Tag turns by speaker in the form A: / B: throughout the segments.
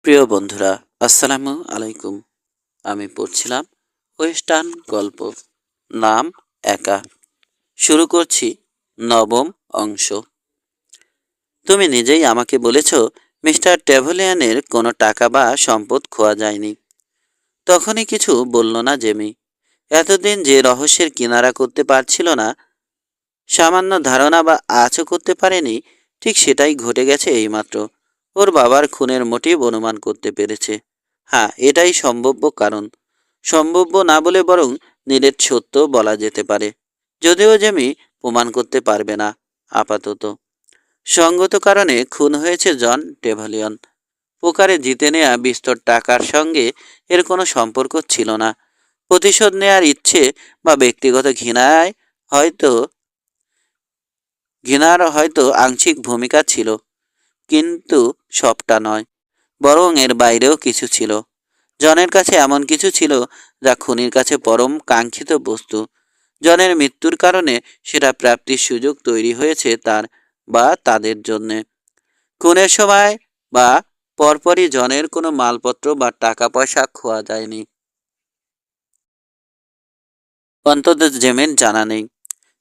A: প্রিয় বন্ধুরা, আসসালামু আলাইকুম। আমি পড়ছিলাম ওয়েস্টার্ন গল্প, নাম একা। শুরু করছি নবম অংশ। তুমি নিজেই আমাকে বলেছ মিস্টার ট্যাভলিয়ানের কোনো টাকা বা সম্পদ খোয়া যায়নি। তখনই কিছু বলল না জেমি। এতদিন যে রহস্যের কিনারা করতে পারছিল না, সামান্য ধারণা বা আঁচও করতে পারেনি, ঠিক সেটাই ঘটে গেছে এইমাত্র। ওর বাবার খুনের মোটিভ অনুমান করতে পেরেছে। হ্যাঁ, এটাই সম্ভাব্য কারণ। সম্ভাব্য না বলে বরং নিরেট সত্য বলা যেতে পারে, যদিও জেমি প্রমাণ করতে পারবে না আপাতত। সঙ্গত কারণে খুন হয়েছে জন টেভালিয়ন। পোকারে জিতে নেয়া বিস্তর টাকার সঙ্গে এর কোনো সম্পর্ক ছিল না। প্রতিশোধ নেয়ার ইচ্ছে বা ব্যক্তিগত হয়তো ঘৃণার হয়তো আংশিক ভূমিকা ছিল, কিন্তু সবটা নয়। বরং এর বাইরেও কিছু ছিল। জনের কাছে এমন কিছু ছিল যা খুনির কাছে পরম কাঙ্ক্ষিত বস্তু। জনের মৃত্যুর কারণে সেটা প্রাপ্তির সুযোগ তৈরি হয়েছে তার বা তাদের জন্যে। খুনের সময় বা পরপরই জনের কোনো মালপত্র বা টাকা পয়সা খোয়া যায়নি, অন্তত জেমের জানা নেই।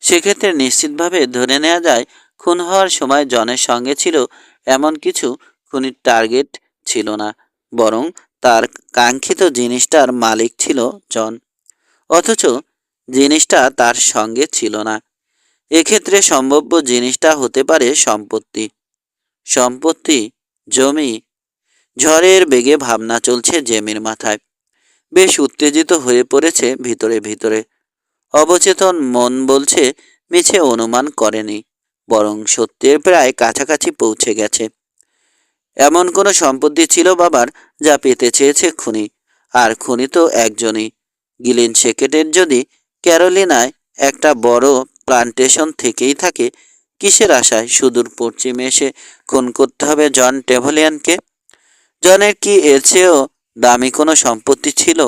A: সেক্ষেত্রে নিশ্চিতভাবে ধরে নেওয়া যায় খুন হওয়ার সময় জনের সঙ্গে ছিল এমন কিছু খুনির টার্গেট ছিল না, বরং তার কাঙ্ক্ষিত জিনিসটার মালিক ছিল জন। অথচ জিনিসটা তার সঙ্গে ছিল না। এক্ষেত্রে সম্ভাব্য জিনিসটা হতে পারে সম্পত্তি। সম্পত্তি, জমি। ঝড়ের বেগে ভাবনা চলছে জেমির মাথায়। বেশ উত্তেজিত হয়ে পড়েছে ভিতরে ভিতরে। অবচেতন মন বলছে মিছে অনুমান করেনি, বরং সত্যের প্রায় কাছাকাছি পৌঁছে গেছে। এমন কোনো সম্পত্তি ছিল বাবার যা পেতে চেয়েছে খুনি, আর খুনি তো একজনই, গিলেন শেকেটের। যদি ক্যারোলিনায় একটা বড় প্লান্টেশন থেকেই থাকে, কিসের আশায় সুদূর পশ্চিমে এসে খুন করতে হবে জন টেভলিয়ানকে? জনের কি এর চেয়েও দামি কোনো সম্পত্তি ছিল?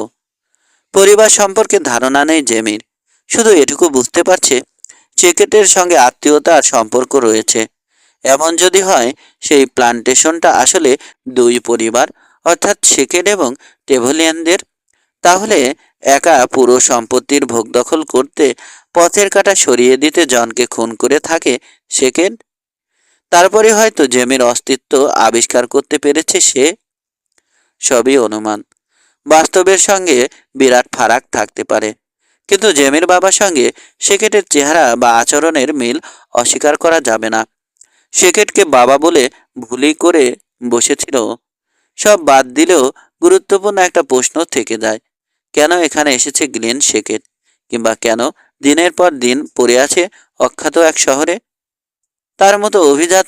A: পরিবার সম্পর্কে ধারণা নেই জেমির। শুধু এটুকু বুঝতে পারছে চেকেটের সঙ্গে আত্মীয়তার সম্পর্ক রয়েছে। এমন যদি হয় সেই প্লান্টেশনটা আসলে দুই পরিবার, অর্থাৎ শেকেট এবং টেভলিয়ানদের, তাহলে একা পুরো সম্পত্তির ভোগ দখল করতে, পথের কাঁটা সরিয়ে দিতে জনকে খুন করে থাকে শেকেট। তারপরে হয়তো জেমির অস্তিত্ব আবিষ্কার করতে পেরেছে সে। সবই অনুমান। বাস্তবের সঙ্গে বিরাট ফারাক থাকতে পারে, কিন্তু জেমির বাবার সঙ্গে শেকেটের চেহারা বা আচরণের মিল অস্বীকার করা যাবে না। শেকেটকে বাবা বলে ভুলি করে বসেছিল। সব বাদ দিলেও গুরুত্বপূর্ণ একটা প্রশ্ন থেকে যায়। কেন এখানে এসেছে গ্লেন শেকেট? কিংবা কেন দিনের পর দিন পড়ে আছে অখ্যাত এক শহরে? তার মতো অভিজাত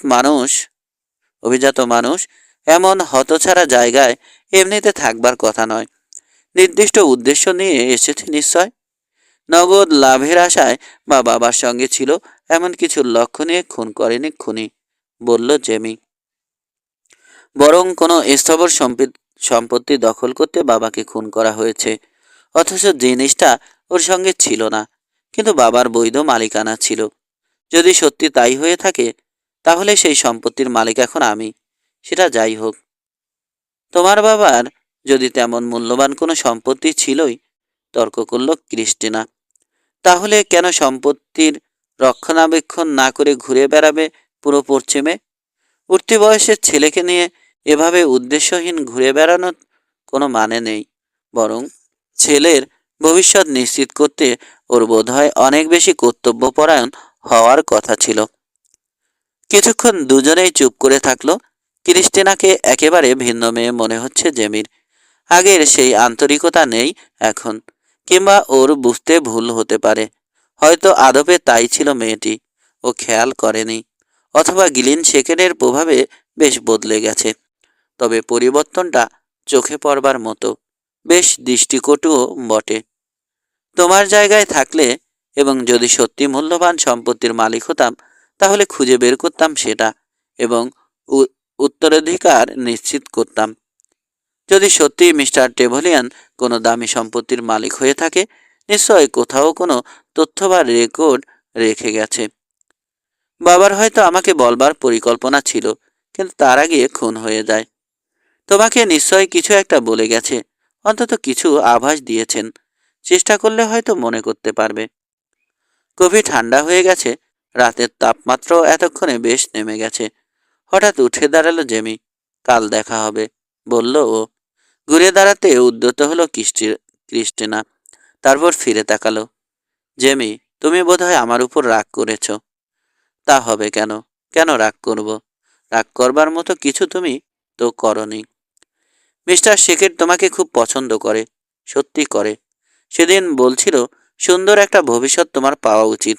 A: মানুষ এমন হতছাড়া জায়গায় এমনিতে থাকবার কথা নয়। নির্দিষ্ট উদ্দেশ্য নিয়ে এসেছে নিশ্চয়। নগদ লাভের আশায় বা বাবার সঙ্গে ছিল এমন কিছু লক্ষ্য নিয়ে খুন করেনি খুনি, বলল জেমি। বরং কোনো স্থাবর সম্পত্তি দখল করতে বাবাকে খুন করা হয়েছে। অথচ জিনিসটা ওর সঙ্গে ছিল না, কিন্তু বাবার বৈধ মালিকানা ছিল। যদি সত্যি তাই হয়ে থাকে, তাহলে সেই সম্পত্তির মালিক এখন আমি। সেটা যাই হোক, তোমার বাবার যদি তেমন মূল্যবান কোনো সম্পত্তি ছিলই, তর্ক করল ক্রিস্টিনা, তাহলে কেন সম্পত্তির রক্ষণাবেক্ষণ না করে ঘুরে বেড়াবে পুরো পশ্চিমে? উঠতি বয়সের ছেলেকে নিয়ে এভাবে উদ্দেশ্যহীন ঘুরে বেড়ানোর কোনো মানে নেই। বরং ছেলের ভবিষ্যৎ নিশ্চিত করতে ওর বোধহয় অনেক বেশি কর্তব্যপরায়ণ হওয়ার কথা ছিল। কিছুক্ষণ দুজনেই চুপ করে থাকলো। ক্রিস্টিনাকে একেবারে ভিন্ন মেয়ে মনে হচ্ছে জেমির। আগের সেই আন্তরিকতা নেই এখন। কিংবা ওর বুঝতে ভুল হতে পারে। হয়তো আদপে তাই ছিল মেয়েটি, ও খেয়াল করেনি। অথবা গিলিন শেকেটের প্রভাবে বেশ বদলে গেছে। তবে পরিবর্তনটা চোখে পড়বার মতো, বেশ দৃষ্টিকটুও বটে। তোমার জায়গায় থাকলে এবং যদি সত্যি মূল্যবান সম্পত্তির মালিক হতাম, তাহলে খুঁজে বের করতাম সেটা এবং উত্তরাধিকার নিশ্চিত করতাম। যদি সত্যি মিস্টার টেভলিয়ান কোনো দামি সম্পত্তির মালিক হয়ে থাকে, নিশ্চয় কোথাও কোনো তথ্য বা রেকর্ড রেখে গেছে। বাবার হয়তো আমাকে বলবার পরিকল্পনা ছিল, কিন্তু তার আগে খুন হয়ে যায়। তোমাকে নিশ্চয়ই কিছু একটা বলে গেছে, অন্তত কিছু আভাস দিয়েছেন। চেষ্টা করলে হয়তো মনে করতে পারবে। কফি ঠান্ডা হয়ে গেছে, রাতের তাপমাত্রাও এতক্ষণে বেশ নেমে গেছে। হঠাৎ উঠে দাঁড়ালো জেমি। কাল দেখা হবে, বলল ও। ঘুরে দাঁড়াতে উদ্যত হলো ক্রিস্টিনা। তারপর ফিরে তাকালো। জেমি, তুমি বোধহয় আমার উপর রাগ করেছ। তা হবে কেন? কেন রাগ করব? রাগ করবার মতো কিছু তুমি তো করনি। মিস্টার শেখের তোমাকে খুব পছন্দ করে, সত্যি করে। সেদিন বলছিল সুন্দর একটা ভবিষ্যৎ তোমার পাওয়া উচিত।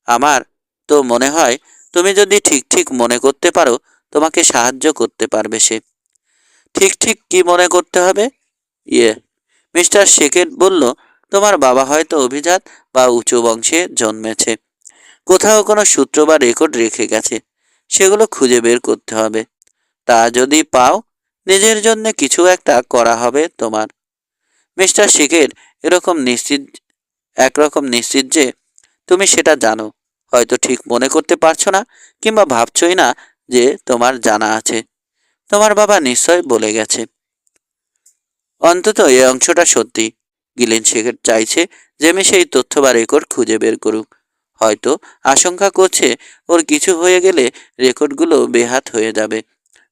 A: আমার তো মনে হয় তুমি যদি ঠিক ঠিক মনে করতে পারো, তোমাকে সাহায্য করতে পারবে সে। ঠিক ঠিক কি মনে করতে হবে? ইয়ে, মিস্টার শেখের বলল, তোমার বাবা হয়তো অভিজাত বা উঁচু বংশে জন্মেছে। কোথাও কোনো সূত্র বা রেকর্ড রেখে গেছে। সেগুলো খুঁজে বের করতে হবে। তা যদি পাও, নিজের জন্য কিছু একটা করা হবে তোমার। মিস্টার শেখের এরকম নিশ্চিত একরকম নিশ্চিত যে তুমি সেটা জানো। হয়তো ঠিক মনে করতে পারছো না, কিংবা ভাবছই না যে তোমার জানা আছে। তোমার বাবা নিশ্চয় বলে গেছে। অন্তত এই অংশটা সত্যি। গিলেন শেখের চাইছে জেমি সেই তথ্য বা রেকর্ড খুঁজে বের করুক। হয়তো আশঙ্কা করছে ওর কিছু হয়ে গেলে রেকর্ডগুলো বেহাত হয়ে যাবে,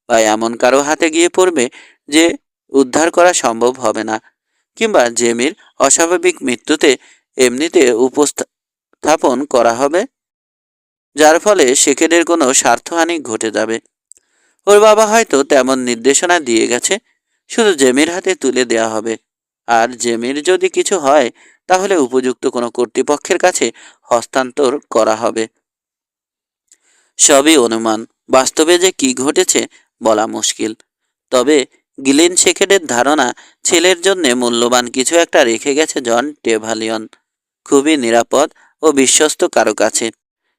A: বা এমন কারো হাতে গিয়ে পড়বে যে উদ্ধার করা সম্ভব হবে না, কিংবা জেমির অস্বাভাবিক মৃত্যুতে এমনিতে উপস্থাপন করা হবে, যার ফলে শেখেদের কোনো স্বার্থহানি ঘটে যাবে। ওর বাবা হয়তো তেমন নির্দেশনা দিয়ে গেছে, শুধু জেমির হাতে তুলে দেয়া হবে। আর জেমির যদি কিছু হয়, তাহলে উপযুক্ত কোনো কর্তৃপক্ষের কাছে হস্তান্তর করা হবে। সবই অনুমান, বাস্তবে যে কি ঘটেছে বলা মুশকিল। তবে গিলেন শেখেডের ধারণা, ছেলের জন্যে মূল্যবান কিছু একটা রেখে গেছে জন টেভালিয়ন, খুবই নিরাপদ ও বিশ্বস্ত কারো কাছে।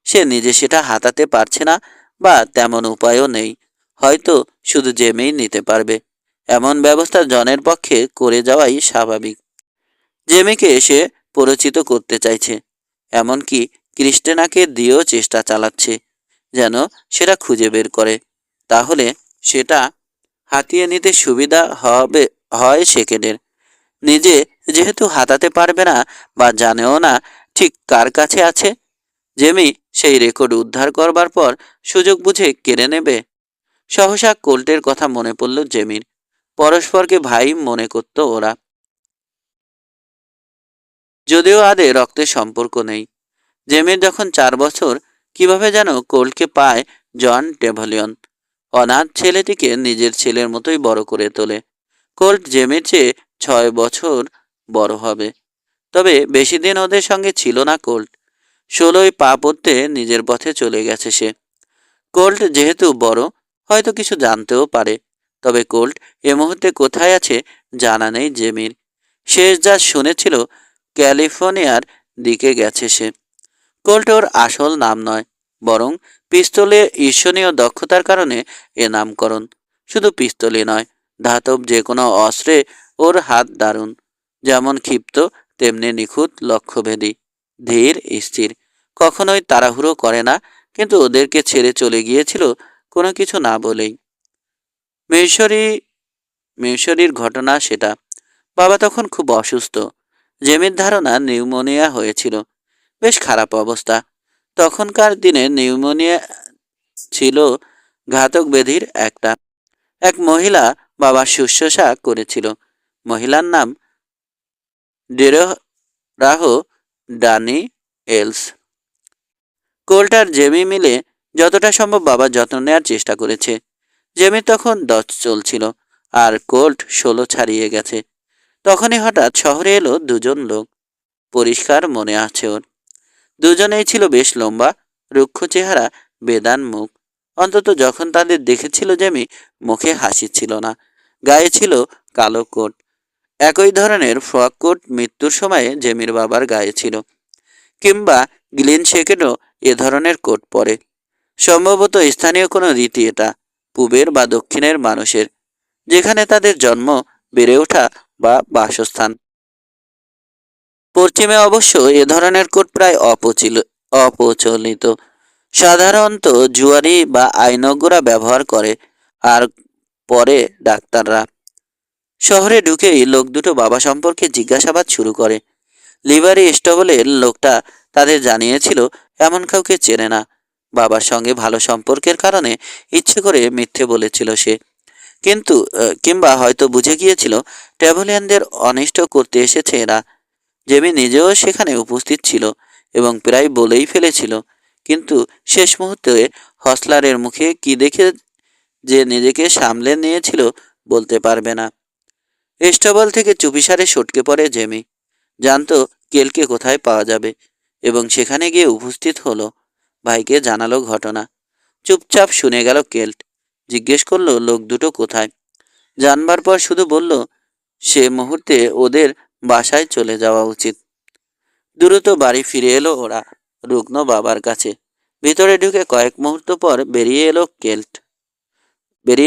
A: সে নিজে সেটা হাতাতে পারছে না, বা তেমন উপায়ও নেই। হয়তো শুধু জেমেই নিতে পারবে। এমন ব্যবস্থা জনের পক্ষে করে যাওয়াই স্বাভাবিক। জেমিকে সে পরিচিত করতে চাইছে, এমনকি ক্রিস্টেনাকে দিয়েও চেষ্টা চালাচ্ছে যেন সেটা খুঁজে বের করে। তাহলে সেটা হাতিয়ে নিতে সুবিধা হয় শেখেদের। নিজে যেহেতু হাতাতে পারবে না, বা জানেও না ঠিক কার কাছে আছে, জেমি সেই রেকর্ড উদ্ধার করবার পর সুযোগ বুঝে কেড়ে নেবে। সহসা কোল্টের কথা মনে পড়ল জেমির। পরস্পরকে ভাই মনে করত ওরা, যদিও আদে রক্তের সম্পর্ক নেই। জেমির যখন 4 বছর, কিভাবে যেন কোল্টকে পায় জন টেভলিয়ন। অনাথ ছেলেটিকে নিজের ছেলের মতোই বড় করে তোলে। কোল্ট জেমির চেয়ে 6 বছর বড় হবে। তবে বেশি দিন ওদের সঙ্গে ছিল না কোল্ট। 16য় পা পড়তে নিজের পথে চলে গেছে সে। কোল্ট যেহেতু বড়, হয়তো কিছু জানতেও পারে। তবে কোল্ট এ মুহূর্তে কোথায় আছে জানা নেই জেমির। শেষ যা শুনেছিল, ক্যালিফোর্নিয়ার দিকে গেছে সে। কোল্ট ওর আসল নাম নয়, বরং পিস্তলে ঈর্ষণীয় দক্ষতার কারণে এ নামকরণ। শুধু পিস্তলই নয়, ধাতব যে কোনো অস্ত্রে ওর হাত দারুণ। যেমন ক্ষিপ্ত, তেমনি নিখুঁত, লক্ষ্যভেদী, ধীর স্থির, কখনোই তাড়াহুড়ো করে না। কিন্তু ওদেরকে ছেড়ে চলে গিয়েছিল কোনো কিছু না বলেই। মিশরি মিশরির ঘটনা সেটা। বাবা তখন খুব অসুস্থ। জেমির ধারণা নিউমোনিয়া হয়েছিল। বেশ খারাপ অবস্থা। তখনকার দিনে নিউমোনিয়া ছিল ঘাতক ব্যাধির একটা। এক মহিলা বাবার শুশ্রূষা করেছিল। মহিলার নাম ডেরোরাহো ডানি এলস। কোল্ট আর জেমি মিলে যতটা সম্ভব বাবার যত্ন নেওয়ার চেষ্টা করেছে। জেমি তখন 10 চলছিল, আর কোল্ট 16 ছাড়িয়ে গেছে। তখনই হঠাৎ শহরে এলো দুজন লোক। পরিষ্কার মনে আছে ওর। দুজনেই ছিল বেশ লম্বা, রুক্ষ চেহারা, বেদান মুখ। অন্তত যখন তাদের দেখেছিল জেমি, মুখে হাসি ছিল না। গায়ে ছিল কালো কোট। একই ধরনের ফ্রক কোট মৃত্যুর সময়ে জেমির বাবার গায়ে ছিল। কিংবা গ্লিন শেকেনও এ ধরনের কোট পরে। সম্ভবত স্থানীয় কোনো রীতি এটা, পূবের বা দক্ষিণের মানুষের, যেখানে তাদের জন্ম, বেড়ে ওঠা বা বাসস্থান। পশ্চিমে অবশ্য এ ধরনের কোট প্রায় অপ্রচলিত। সাধারণত জুয়ারি বা আইনজ্ঞরা ব্যবহার করে। আর পরে ডাক্তাররা। শহরে ঢুকেই লোক দুটো বাবা সম্পর্কে জিজ্ঞাসাবাদ শুরু করে। লিভারি স্টবলের লোকটা তাদের জানিয়েছিল এমন কাউকে চেনে না। বাবার সঙ্গে ভালো সম্পর্কের কারণে ইচ্ছে করে মিথ্যে বলেছিল সে। কিন্তু কিংবা হয়তো বুঝে গিয়েছিল ট্রাভেলিয়ানদের অনিষ্ট করতে এসেছে এরা। জেমি নিজেও সেখানে উপস্থিত ছিল এবং প্রায় বলেই ফেলেছিল, কিন্তু শেষ মুহূর্তে হসলারের মুখে কি দেখে যে নিজেকে সামলে নিয়েছিল বলতে পারবে না। স্টেবল থেকে চুপিসারে সটকে পড়ে জেমি। জানতো কেলকে কোথায় পাওয়া যাবে এবং সেখানে গিয়ে উপস্থিত হলো। ভাইকে জানালো ঘটনা। চুপচাপ শুনে গেল কেল্ট। জিজ্ঞেস করলো লোক দুটো কোথায়। জানবার পর শুধু বলল সে মুহূর্তে ওদের বাসায় চলে যাওয়া উচিত। দ্রুত বাড়ি ফিরে এলো ওরা রুগ্ন বাবার কাছে। ভিতরে ঢুকে কয়েক মুহূর্ত পর বেরিয়ে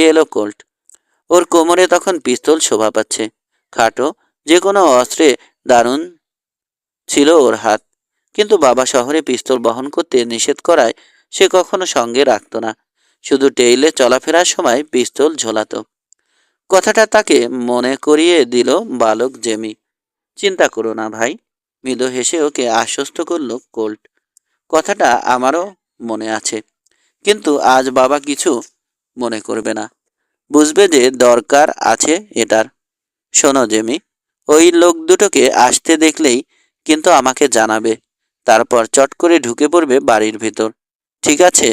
A: এলো কোল্ট। ওর কোমরে তখন পিস্তল শোভা পাচ্ছে। খাটো যে কোনো অস্ত্রে দারুণ ছিল ওর হাত। কিন্তু বাবা শহরে পিস্তল বহন করতে নিষেধ করায় সে কখনো সঙ্গে রাখত না। শুধু টেইলে চলাফেরার সময় পিস্তল ঝোলাতো। কথাটা তাকে মনে করিয়ে দিল বালক জেমি। চিন্তা করো না ভাই, মৃদু হেসে ওকে আশ্বস্ত করল কোল্ট। কথাটা আমারও মনে আছে, কিন্তু আজ বাবা কিছু মনে করবে না। বুঝবে যে দরকার আছে এটার। শোনো জেমি, ওই লোক দুটোকে আসতে দেখলেই কিন্তু আমাকে জানাবে। তারপর চট করে ঢুকে পড়বে বাড়ির ভিতর। ঠিক আছে?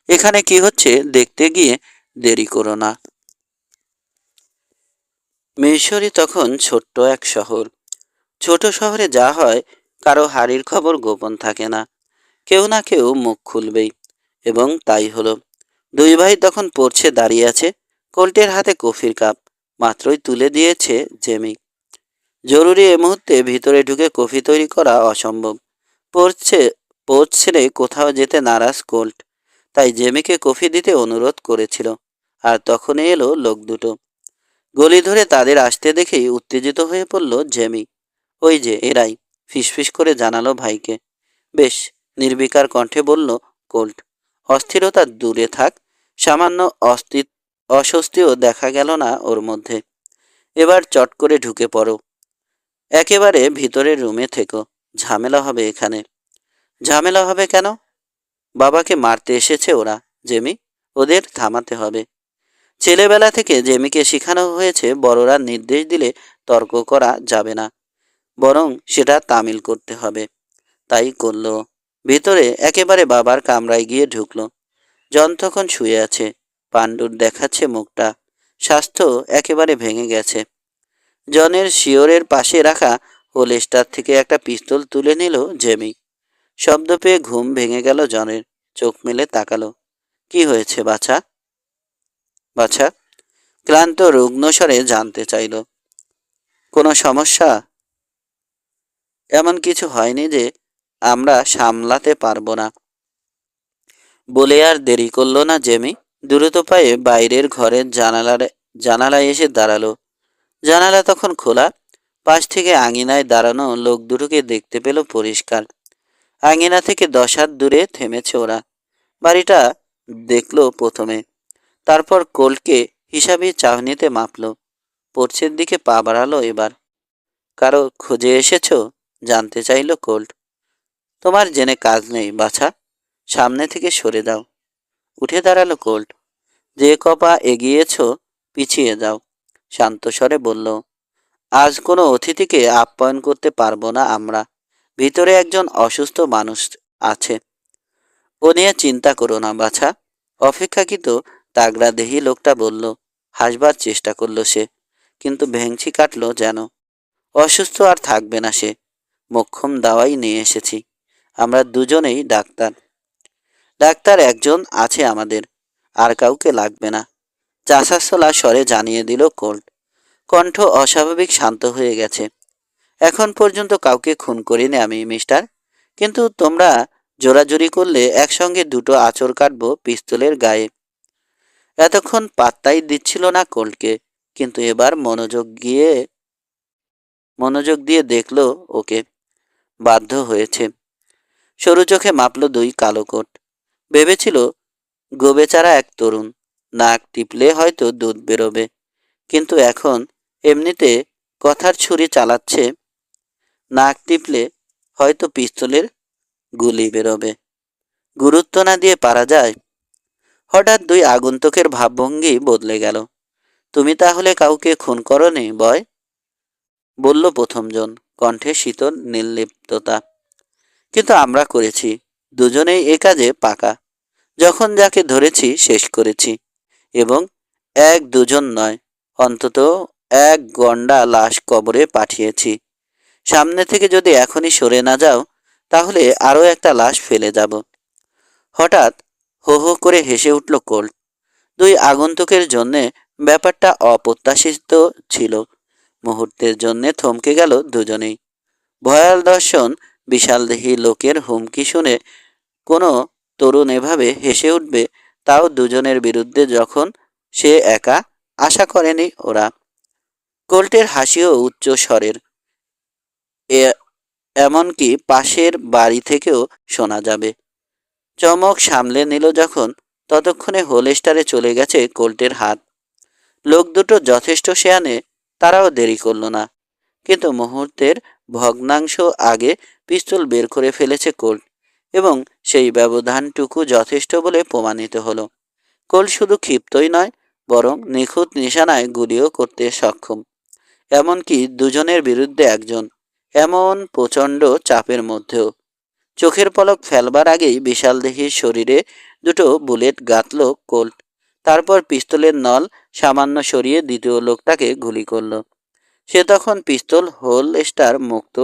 A: এখানে কি হচ্ছে দেখতে গিয়ে দেরি করো না। মিশরি তখন ছোট্ট এক শহর। ছোট শহরে যা হয়, কারো হাড়ির খবর গোপন থাকে না। কেউ না কেউ মুখ খুলবেই, এবং তাই হলো। দুই ভাই তখন পড়ছে দাঁড়িয়ে আছে। কোল্টের হাতে কফির কাপ মাত্রই তুলে দিয়েছে জেমি। জরুরি এ মুহূর্তে ভিতরে ঢুকে কফি তৈরি করা অসম্ভব। পড়ছে পোর্চ ছেড়ে কোথাও যেতে নারাজ কোল্ট, তাই জেমিকে কফি দিতে অনুরোধ করেছিল। আর তখনই এলো লোক দুটো। গলি ধরে তাদের আসতে দেখেই উত্তেজিত হয়ে পড়ল জেমি। ওই যে এরাই, ফিসফিস করে জানালো ভাইকে। বেশ, নির্বিকার কণ্ঠে বলল কোল্ট। অস্থিরতা দূরে থাক, সামান্য অস্বস্তিও দেখা গেল না ওর মধ্যে। এবার চট করে ঢুকে পড়ো। একেবারে ভিতরের রুমে থেকো। ঝামেলা হবে এখানে। ঝামেলা হবে কেন? বাবাকে মারতে এসেছে ওরা জেমি, ওদের থামাতে হবে। ছেলেবেলা থেকে জেমিকে শেখানো হয়েছে বড়রা নির্দেশ দিলে তর্ক করা যাবে না, বরং সেটা তামিল করতে হবে। তাই করল। ভিতরে একেবারে বাবার কামরায় গিয়ে ঢুকলো। জন তখন শুয়ে আছে। পাণ্ডুর দেখাচ্ছে মুখটা। স্বাস্থ্য একেবারে ভেঙে গেছে। জনের শিয়রের পাশে রাখা হোলেস্টার থেকে একটা পিস্তল তুলে নিল জেমি। শব্দ পেয়ে ঘুম ভেঙে গেল জনের। চোখ মেলে তাকালো। কি হয়েছে বাছা? বাছা ক্লান্ত রুগ্ন স্বরে জানতে চাইল। কোনো সমস্যা? এমন কিছু হয়নি যে আমরা সামলাতে পারবো না। বলে আর দেরি করল না জেমি। দ্রুত পায়ে বাইরের ঘরের জানালায় এসে দাঁড়ালো। জানালা তখন খোলা। পাশ থেকে আঙিনায় দাঁড়ানো লোক দুটোকে দেখতে পেল পরিষ্কার। আঙিনা থেকে 10 হাত দূরে থেমেছে ওরা। বাড়িটা দেখলো প্রথমে, তারপর কোল্টকে হিসাবে চাহনিতে মাপল। পোর্চের দিকে পা বাড়ালো এবার। কারো খোঁজে এসেছো? জানতে চাইল কোল্ট। তোমার জেনে কাজ নেই বাছা, সামনে থেকে সরে দাও। উঠে দাঁড়ালো কোল্ট। যে কপা এগিয়েছ পিছিয়ে যাও। শান্ত স্বরে বলল, আজ কোনো অতিথিকে আপ্যায়ন করতে পারবো না আমরা। ভিতরে একজন অসুস্থ মানুষ আছে। ও নিয়ে চিন্তা করো না বাছা। অপেক্ষাকৃত তাগড়া দেহি লোকটা বলল। হাসবার চেষ্টা করলো সে, কিন্তু ভেংচি কাটলো যেন। অসুস্থ আর থাকবে না সে। মোক্ষম দাওয়াই নিয়ে এসেছি। আমরা দুজনেই ডাক্তার। ডাক্তার একজন আছে আমাদের, আর কাউকে লাগবে না। চাষাসলা স্বরে জানিয়ে দিল কোল্ট। কণ্ঠ অস্বাভাবিক শান্ত হয়ে গেছে। এখন পর্যন্ত কাউকে খুন করিনি আমি মিস্টার, কিন্তু তোমরা জোরাজুরি করলে একসঙ্গে দুটো আঁচড় কাটবো পিস্তলের গায়ে। এতক্ষণ পাত্তাই দিচ্ছিল না কোল্টকে, কিন্তু এবার মনোযোগ দিয়ে দেখলো ওকে। বাধ্য হয়েছে। সরু চোখে মাপল দুই কালো কোট। ভেবেছিল গোবেচারা এক তরুণ, নাক টিপলে হয়তো দুধ বেরোবে, কিন্তু এখন এমনিতে কথার ছুরি চালাচ্ছে, নাক টিপলে হয়তো পিস্তলের গুলি বেরোবে। গুরুত্ব না দিয়ে পারা যায়? হঠাৎ দুই আগন্তুকের ভাবভঙ্গি বদলে গেল। তুমি তাহলে কাউকে খুন করনি বয়? বলল প্রথমজন, কণ্ঠে শীতল নির্লিপ্ততা। কিন্তু আমরা করেছি, দুজনেই এ কাজে পাকা। যখন যাকে ধরেছি শেষ করেছি, এবং এক দুজন নয়, অন্তত এক গন্ডা লাশ কবরে পাঠিয়েছি। সামনে থেকে যদি এখনই সরে না যাও, তাহলে আরও একটা লাশ ফেলে যাব। হঠাৎ হো হো করে হেসে উঠল কোল্ট। দুই আগন্তুকের জন্যে ব্যাপারটা অপ্রত্যাশিত ছিল। মুহূর্তের জন্যে থমকে গেল দুজনেই। ভয়াল দর্শন বিশালদেহী লোকের হুমকি শুনে কোনো তরুণ এভাবে হেসে উঠবে, তাও দুজনের বিরুদ্ধে যখন সে একা, আশা করেনি ওরা। কোল্টের হাসিও উচ্চ স্বরের, এমনকি পাশের বাড়ি থেকেও শোনা যাবে। চমক সামলে নিল যখন, ততক্ষণে হোলস্টারে চলে গেছে কোল্টের হাত। লোক দুটো যথেষ্ট শেয়ানে, তারাও দেরি করল না। কিন্তু মুহূর্তের ভগ্নাংশ আগে পিস্তল বের করে ফেলেছে কোল্ট, এবং সেই ব্যবধানটুকু যথেষ্ট বলে প্রমাণিত হলো। কোল্ট শুধু ক্ষিপ্তই নয়, বরং নিখুঁত নিশানায় গুলিও করতে সক্ষম, এমনকি দুজনের বিরুদ্ধে একজন, এমন প্রচণ্ড চাপের মধ্যেও। চোখের পলক ফেলবার আগেই বিশালদেহীর শরীরে দুটো বুলেট গাঁথল কোল্ট। তারপর পিস্তলের নল সামান্য সরিয়ে দ্বিতীয় লোকটাকে গুলি করল। সে তখন পিস্তল হোলস্টার মুক্ত,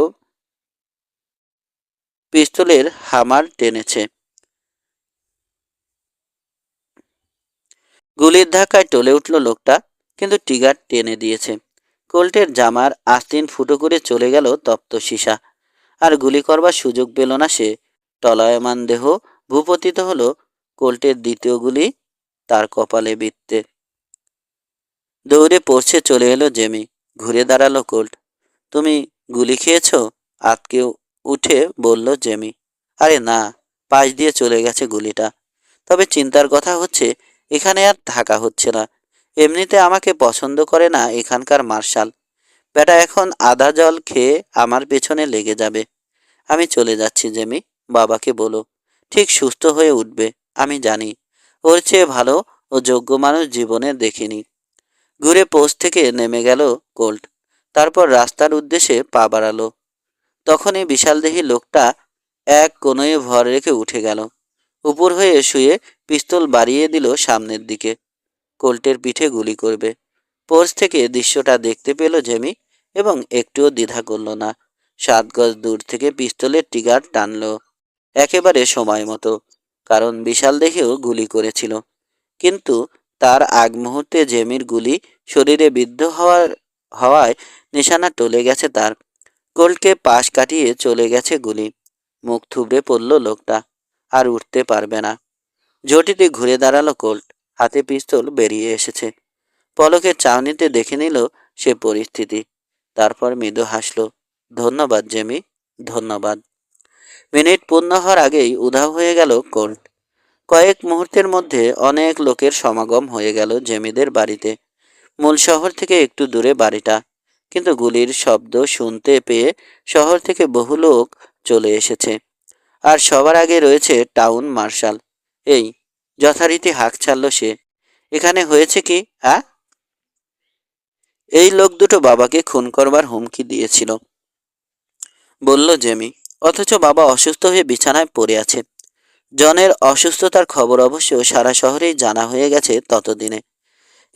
A: পিস্তলের হামার টেনেছে। গুলির ধাক্কায় টলে উঠল লোকটা, কিন্তু ট্রিগার টেনে দিয়েছে। কোল্টের জামার আস্তিন ফুটো করে চলে গেল তপ্ত সীসা। আর গুলি করবার সুযোগ পেল না সে। টলায়মান দেহ ভূপতিত হলো। কোল্টের দ্বিতীয় গুলি তার কপালে বিঁধতে। দৌড়ে পড়ছে চলে এলো জেমি। ঘুরে দাঁড়ালো কোল্ট। তুমি গুলি খেয়েছ? আতকে উঠে বলল জেমি। আরে না, পাশ দিয়ে চলে গেছে গুলিটা। তবে চিন্তার কথা হচ্ছে, এখানে আর থাকা হচ্ছে না। এমনিতে আমাকে পছন্দ করে না এখানকার মার্শাল। বেটা এখন আধা জল খেয়ে আমার পেছনে লেগে যাবে। আমি চলে যাচ্ছি জেমি, বাবাকে বলো। ঠিক সুস্থ হয়ে উঠবে, আমি জানি। ওর চেয়ে ভালো ও যোগ্য মানুষ জীবনে দেখিনি। ঘুরে পোস্ট থেকে নেমে গেল কোল্ট। তারপর রাস্তার উদ্দেশ্যে পা বাড়ালো। তখনই বিশালদেহী লোকটা এক কোণে ভর রেখে উঠে গেল। উপর হয়ে শুয়ে পিস্তল বাড়িয়ে দিল সামনের দিকে। কোল্টের পিঠে গুলি করবে। পোস্ট থেকে দৃশ্যটা দেখতে পেল জেমি, এবং একটুও দ্বিধা করল না। 7 গজ দূর থেকে পিস্তলের ট্রিগার টানল, একেবারে সময় মতো। কারণ বিশালদেহীও গুলি করেছিল। কিন্তু তার আগ মুহূর্তে জেমির গুলি শরীরে বিদ্ধ হওয়ায় নিশানা টলে গেছে তার। কোল্টকে পাশ কাটিয়ে চলে গেছে গুলি। মুখ থুবড়ে পড়ল লোকটা, আর উঠতে পারবে না। ঝটিতে ঘুরে দাঁড়ালো কোল্ট। হাতে পিস্তল বেরিয়ে এসেছে। পলকের চাউনিতে দেখে নিল সে পরিস্থিতি। তারপর মৃদু হাসল। ধন্যবাদ জেমি, ধন্যবাদ। মিনিট পূর্ণ হওয়ার আগেই উধাও হয়ে গেল কোল্ট। কয়েক মুহূর্তের মধ্যে অনেক লোকের সমাগম হয়ে গেল জেমিদের বাড়িতে। মূল শহর থেকে একটু দূরে বাড়িটা, কিন্তু গুলির শব্দ শুনতে পেয়ে শহর থেকে বহু লোক চলে এসেছে। আর সবার আগে রয়েছে টাউন মার্শাল। এই যথারীতি হাঁক ছাড়ল সে। এখানে হয়েছে কি? এই লোক দুটো বাবাকে খুন করবার হুমকি দিয়েছিল, বলল জেমি। অথচ বাবা অসুস্থ হয়ে বিছানায় পড়ে আছে। জনের অসুস্থতার খবর অবশ্য সারা শহরেই জানা হয়ে গেছে ততদিনে।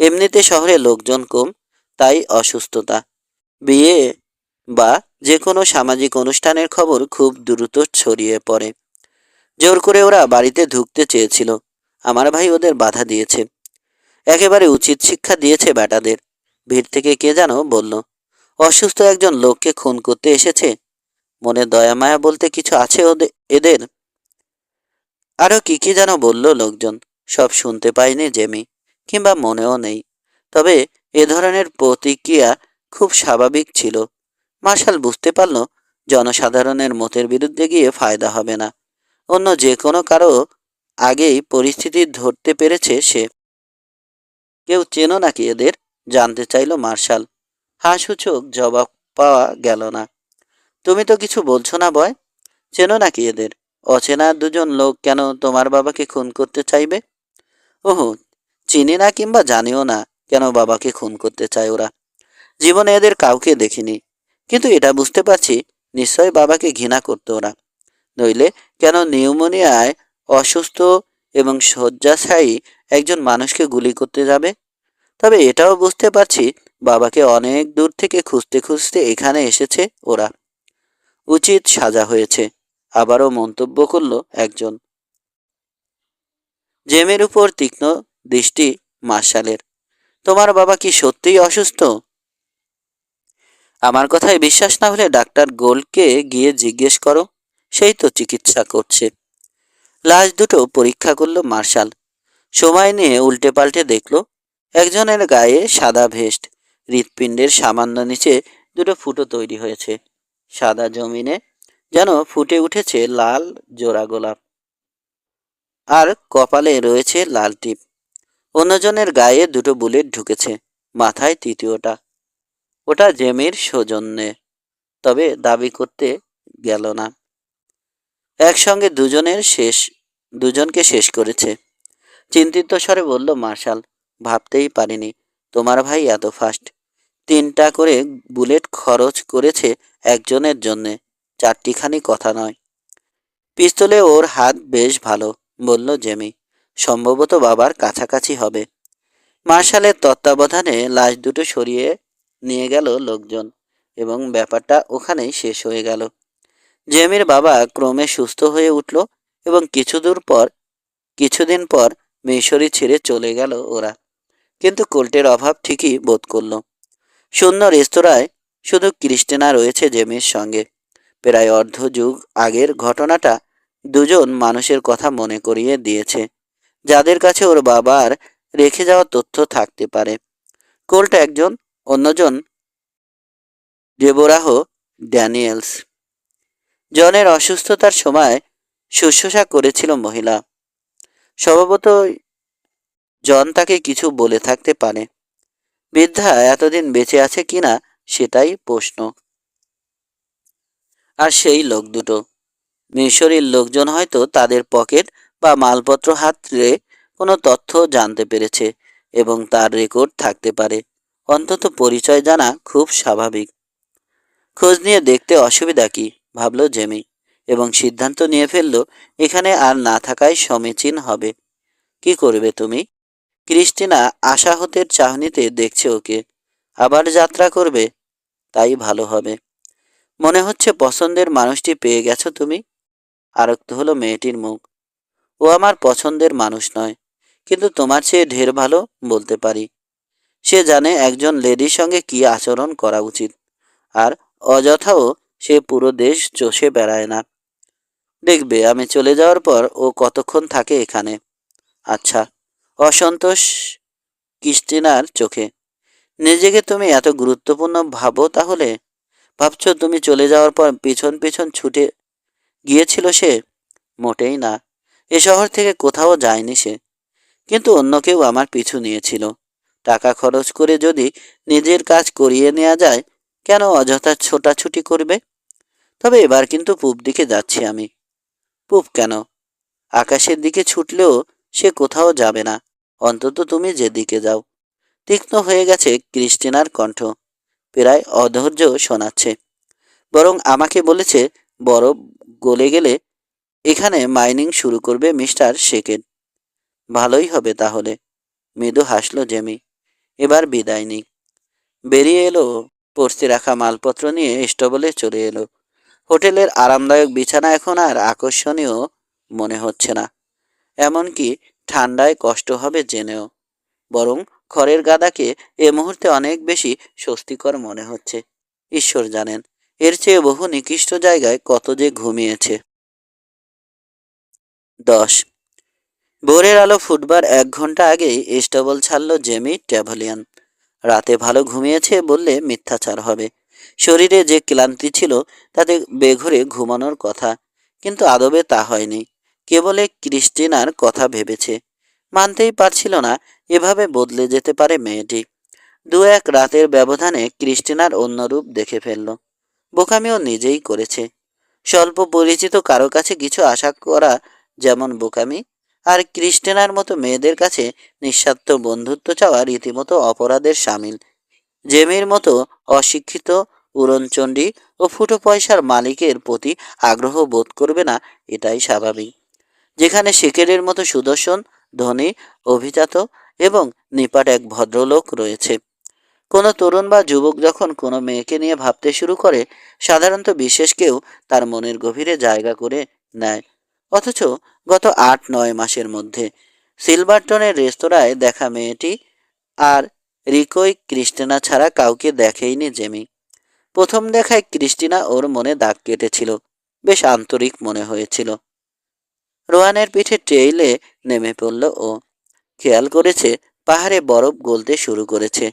A: এমনিতে শহরে লোকজন কম, তাই অসুস্থতা, বিয়ে বা যে কোনো সামাজিক অনুষ্ঠানের খবর খুব দ্রুত ছড়িয়ে পড়ে। জোর করে ওরা বাড়িতে ঢুকতে চেয়েছিল। আমার ভাই ওদের বাধা দিয়েছে। একেবারে উচিত শিক্ষা দিয়েছে বেটাদের। ভিড় থেকে কে যেন বলল, অসুস্থ একজন লোককে খুন করতে এসেছে। মনে দয়া মায়া বলতে কিছু আছে এদের? আরও কি কি যেন বলল লোকজন। সব শুনতে পায়নি জেমি, কিংবা মনেও নেই। তবে এ ধরনের প্রতিক্রিয়া খুব স্বাভাবিক ছিল। মার্শাল বুঝতে পারল জনসাধারণের মতের বিরুদ্ধে গিয়ে ফায়দা হবে না। অন্য যে কোনো কারো আগেই পরিস্থিতি ধরতে পেরেছে সে। কেউ চেনো নাকি এদের? জানতে চাইল মার্শাল। হাসূচক জবাব পাওয়া গেল না। তুমি তো কিছু বলছো না বয়। চেনো নাকি এদের? অচেনা দুজন লোক কেন তোমার বাবাকে খুন করতে চাইবে? ওহো, চিনি না কিংবা জানিও না কেন বাবাকে খুন করতে চায় ওরা। জীবনে এদের কাউকে দেখিনি, কিন্তু এটা বুঝতে পারছি নিশ্চয় বাবাকে ঘৃণা করতো ওরা। নইলে কেন নিউমোনিয়ায় অসুস্থ এবং শয্যাশায়ী একজন মানুষকে গুলি করতে যাবে? তবে এটাও বুঝতে পারছি বাবাকে অনেক দূর থেকে খুঁজতে খুঁজতে এখানে এসেছে ওরা। উচিত সাজা হয়েছে, আবারও মন্তব্য করল একজন। জেমের উপর তীক্ষ্ণ দৃষ্টি মার্শালের। তোমার বাবা কি সত্যিই অসুস্থ? আমার কথায় বিশ্বাস না হলে ডাক্তার গোল্ডকে গিয়ে জিজ্ঞেস করো, সেই তো চিকিৎসা করছে। লাশ দুটো পরীক্ষা করল মার্শাল। সময় নিয়ে উল্টে পাল্টে দেখল। একজনের গায়ে সাদা ভেস্ট, হৃৎপিণ্ডের সামান্য নিচে দুটো ফুটো তৈরি হয়েছে। সাদা জমিনে যেন ফুটে উঠেছে লাল জোড়া গোলাপ, আর কপালে রয়েছে লাল টিপ। অন্যজনের গায়ে দুটো বুলেট ঢুকেছে, মাথায় তৃতীয়টা। ওটা জেমির সৌজন্যে, তবে দাবি করতে গেল না। একসঙ্গে দুজনকে শেষ করেছে। চিন্তিত স্বরে বলল মার্শাল, ভাবতেই পারিনি তোমার ভাই এত ফাস্ট। 3টা করে বুলেট খরচ করেছে একজনের জন্যে, 4টিখানি কথা নয়। পিস্তলে ওর হাত বেশ ভালো, বলল জেমি। সম্ভবত বাবার কাছাকাছি হবে। মার্শালের তত্ত্বাবধানে লাশ দুটো সরিয়ে নিয়ে গেল লোকজন, এবং ব্যাপারটা ওখানেই শেষ হয়ে গেল। জেমির বাবা ক্রমে সুস্থ হয়ে উঠল, এবং কিছুদিন পর মিশরি ছেড়ে চলে গেল ওরা। কিন্তু কোল্টের অভাব ঠিকই বোধ করল। শূন্য রেস্তোরাঁয় শুধু ক্রিস্টিনা রয়েছে জেমির সঙ্গে। প্রায় অর্ধযুগ আগের ঘটনাটা দুজন মানুষের কথা মনে করিয়ে দিয়েছে, যাদের কাছে ওর বাবার রেখে যাওয়া তথ্য থাকতে পারে। কোল্ট একজন, অন্যজন ডেবোরাহ ড্যানিয়েলস। জনের অসুস্থতার সময় শুশ্রূষা করেছিল মহিলা। স্বভাবত জন তাকে কিছু বলে থাকতে পারে। বৃদ্ধা এতদিন বেঁচে আছে কিনা সেটাই প্রশ্ন। আর সেই লোক দুটো মিশরের লোকজন হয়তো তাদের পকেট বা মালপত্র হাতড়ে কোনো তথ্য জানতে পেরেছে, এবং তার রেকর্ড থাকতে পারে। অন্তত পরিচয় জানা খুব স্বাভাবিক। খোঁজ নিয়ে দেখতে অসুবিধা কি, ভাবল জেমি, এবং সিদ্ধান্ত নিয়ে ফেলল এখানে আর না থাকাই সমীচীন হবে। কি করবে তুমি? ক্রিস্টিনা আশাহতের চাহনিতে দেখছে ওকে। আবার যাত্রা করবে? তাই ভালো হবে। মনে হচ্ছে পছন্দের মানুষটি পেয়ে গেছো তুমি। আরক্ত হলো মেয়েটির মুখ। ও আমার পছন্দের মানুষ নয়, কিন্তু তোমার চেয়ে ঢের ভালো বলতে পারি। সে জানে একজন লেডির সঙ্গে কি আচরণ করা উচিত, আর অযথাও সে পুরো দেশ চষে বেড়ায় না। দেখবে আমি চলে যাওয়ার পর ও কতক্ষণ থাকে এখানে। আচ্ছা। অসন্তোষ ক্রিস্টিনার চোখে। নিজেকে তুমি এত গুরুত্বপূর্ণ ভাবো তাহলে? ভাবছো তুমি চলে যাওয়ার পর পিছন পিছন ছুটে গিয়েছিল সে? মোটেই না। এ শহর থেকে কোথাও যায়নি সে। কিন্তু অন্য কেউ আমার পিছু নিয়েছিল। টাকা খরচ করে যদি নিজের কাজ করিয়ে নেওয়া যায়, কেন অযথা ছোটাছুটি করবে? তবে এবার কিন্তু পূব দিকে যাচ্ছি আমি। পূব কেন? আকাশের দিকে ছুটলেও সে কোথাও যাবে না, অন্তত তুমি যেদিকে যাও। তীক্ষ্ণ হয়ে গেছে ক্রিস্টিনার কণ্ঠ, প্রায় অধৈর্য শোনাচ্ছে। বরং আমাকে বলেছে বরফ গলে গেলে এখানে মাইনিং শুরু করবে মিস্টার শেকেট। ভালোই হবে তাহলে। মৃদু হাসল জেমি। এবার বিদায় নিই। বেরিয়ে এলো। পড়তে রাখা মালপত্র নিয়ে স্টবলে চলে এলো। হোটেলের আরামদায়ক বিছানা এখন আর আকর্ষণীয় মনে হচ্ছে না, এমনকি ঠান্ডায় কষ্ট হবে জেনেও। বরং খড়ের গাদাকে এ মুহূর্তে অনেক বেশি স্বস্তিকর মনে হচ্ছে। ঈশ্বর জানেন এর চেয়ে বহু নিকৃষ্ট জায়গায় কত যে ঘুমিয়েছে। 10। ভোরের আলো ফুটবার 1 ঘন্টা আগেই স্টেবল ছাড়ল জেমি ট্যাভলিয়ান। রাতে ভালো ঘুমিয়েছে বললে মিথ্যাচার হবে। শরীরে যে ক্লান্তি ছিল তাতে বেঘরে ঘুমানোর কথা, কিন্তু আদবে তা হয়নি। কেবলে ক্রিস্টিনার কথা ভেবেছে। মানতেই পারছিল না এভাবে বদলে যেতে পারে মেয়েটি। দু এক রাতের ব্যবধানে ক্রিস্টিনার অন্য রূপ দেখে ফেলল। বোকামিও নিজেই করেছে। স্বল্প পরিচিত কারো কাছে কিছু আশা করা যেমন বোকামি, আর ক্রিস্টিনার মতো মেয়েদের কাছে নিঃস্বার্থ বন্ধুত্ব চাওয়া রীতিমতো অপরাধের সামিল। জেমির মতো অশিক্ষিত উড়নচণ্ডী ও ফুটো পয়সার মালিকের প্রতি আগ্রহ বোধ করবে না, এটাই স্বাভাবিক। যেখানে শিকেরের মতো সুদর্শন, ধনী, অভিজাত এবং নিপাট এক ভদ্রলোক রয়েছে। কোনো তরুণ বা যুবক যখন কোনো মেয়েকে নিয়ে ভাবতে শুরু করে, সাধারণত বিশেষ কেউ তার মনের গভীরে জায়গা করে নেয়। অথচ গত ৮-৯ মাসের মধ্যে সিলভারটনের রেস্তোরাঁয় দেখা মেয়েটি আর রিকোই ক্রিস্টিনা ছাড়া কাউকে দেখেইনি জেমি। প্রথম দেখায় ক্রিস্টিনা ওর মনে দাগ কেটেছিল, বেশ আন্তরিক মনে হয়েছিল। রোহানের পিঠে টেইলে নেমে পড়ল ও। খেয়াল করেছে পাহাড়ে বরফ গলতে শুরু করেছে।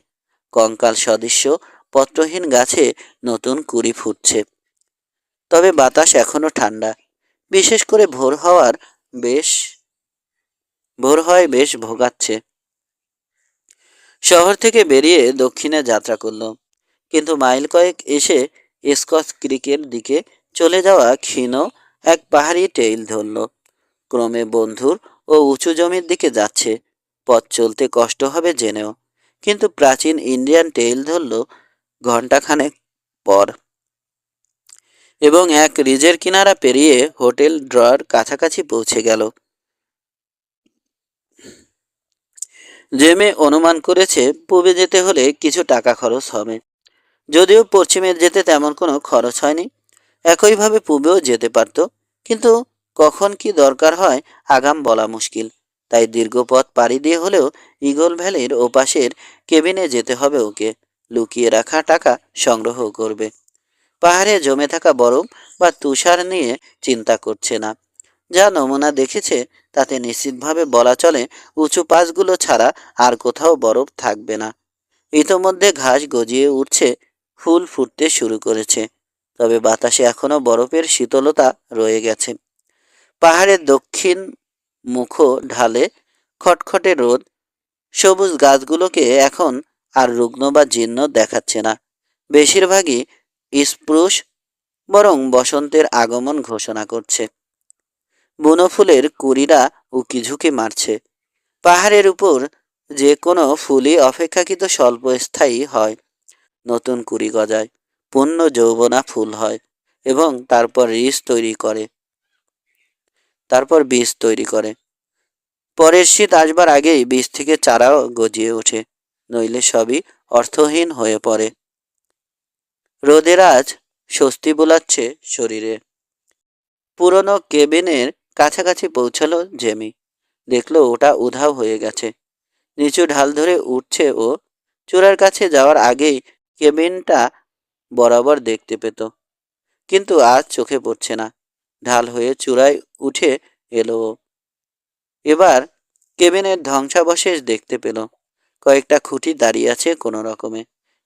A: কঙ্কাল সদৃশ্য পত্রহীন গাছে নতুন কুঁড়ি ফুটছে। তবে বাতাস এখনো ঠান্ডা, বিশেষ করে বেশ ভোর হয় বেশ ভোগাচ্ছে। শহর থেকে বেরিয়ে দক্ষিণে যাত্রা করল, কিন্তু মাইল কয়েক এসে স্কচ ক্রিকের দিকে চলে যাওয়া ক্ষীণ এক পাহাড়ি টেইল ধরল। ক্রমে বন্ধুর ও উঁচু জমির দিকে যাচ্ছে। পথ চলতে কষ্ট হবে জেনেও, কিন্তু প্রাচীন ইন্ডিয়ান টেইল ধরল ঘণ্টাখানেক পর, এবং এক রিজের কিনারা পেরিয়ে হোটেল ড্রয়ার কাছাকাছি পৌঁছে গেল। জেমে অনুমান করেছে পূবে যেতে হলে কিছু টাকা খরচ হবে, যদিও পশ্চিমে যেতে তেমন কোনো খরচ হয়নি। একইভাবে পূবেও যেতে পারত, কিন্তু কখন কি দরকার হয় আগাম বলা মুশকিল। তাই দীর্ঘ পথ পাড়ি দিয়ে হলেও ইগল ভ্যালির ওপাশের কেবিনে যেতে হবে ওকে। লুকিয়ে রাখা টাকা সংগ্রহ করবে। পাহাড়ে জমে থাকা বরফ বা তুষার নিয়ে চিন্তা করছে না। যা নমুনা দেখেছে তাতে নিশ্চিতভাবে বলা চলে উঁচু পাশগুলো ছাড়া আর কোথাও বরফ থাকবে না। ইতোমধ্যে ঘাস গজিয়ে উঠছে, ফুল ফুটতে শুরু করেছে, তবে বাতাসে এখনো বরফের শীতলতা রয়ে গেছে। পাহাড়ের দক্ষিণ মুখ ঢালে খটখটে রোদ সবুজ গাছগুলোকে এখন আর রুগ্ন বা জীর্ণ দেখাচ্ছে না। বেশিরভাগই স্প্রুশ, বরং বসন্তের আগমন ঘোষণা করছে। বুনো ফুলের কুঁড়িরা উকিঝুঁকি মারছে। পাহাড়ের উপর যে কোনো ফুলই অপেক্ষাকৃত স্বল্পস্থায়ী হয়। নতুন কুঁড়ি গজায়, পূর্ণ যৌবনা ফুল হয় এবং তারপর বীজ তৈরি করে। পরের শীত আসবার আগেই বীজ থেকে চারাও গজিয়ে ওঠে, নইলে সবই অর্থহীন হয়ে পড়ে। রোদের আজ স্বস্তি বোলাচ্ছে শরীরে। পুরনো কেবিনের কাছাকাছি পৌঁছালো জেমি। দেখলো ওটা উধাও হয়ে গেছে। নিচু ঢাল ধরে উঠছে ও। চূড়ার কাছে যাওয়ার আগেই কেবিনটা বরাবর দেখতে পেত, কিন্তু আজ চোখে পড়ছে না। ঢাল হয়ে চূড়ায় উঠে এলো ও। এবার কেবিনের ধ্বংসাবশেষ দেখতে পেল। কয়েকটা খুঁটি দাঁড়িয়ে আছে কোনো রকমে,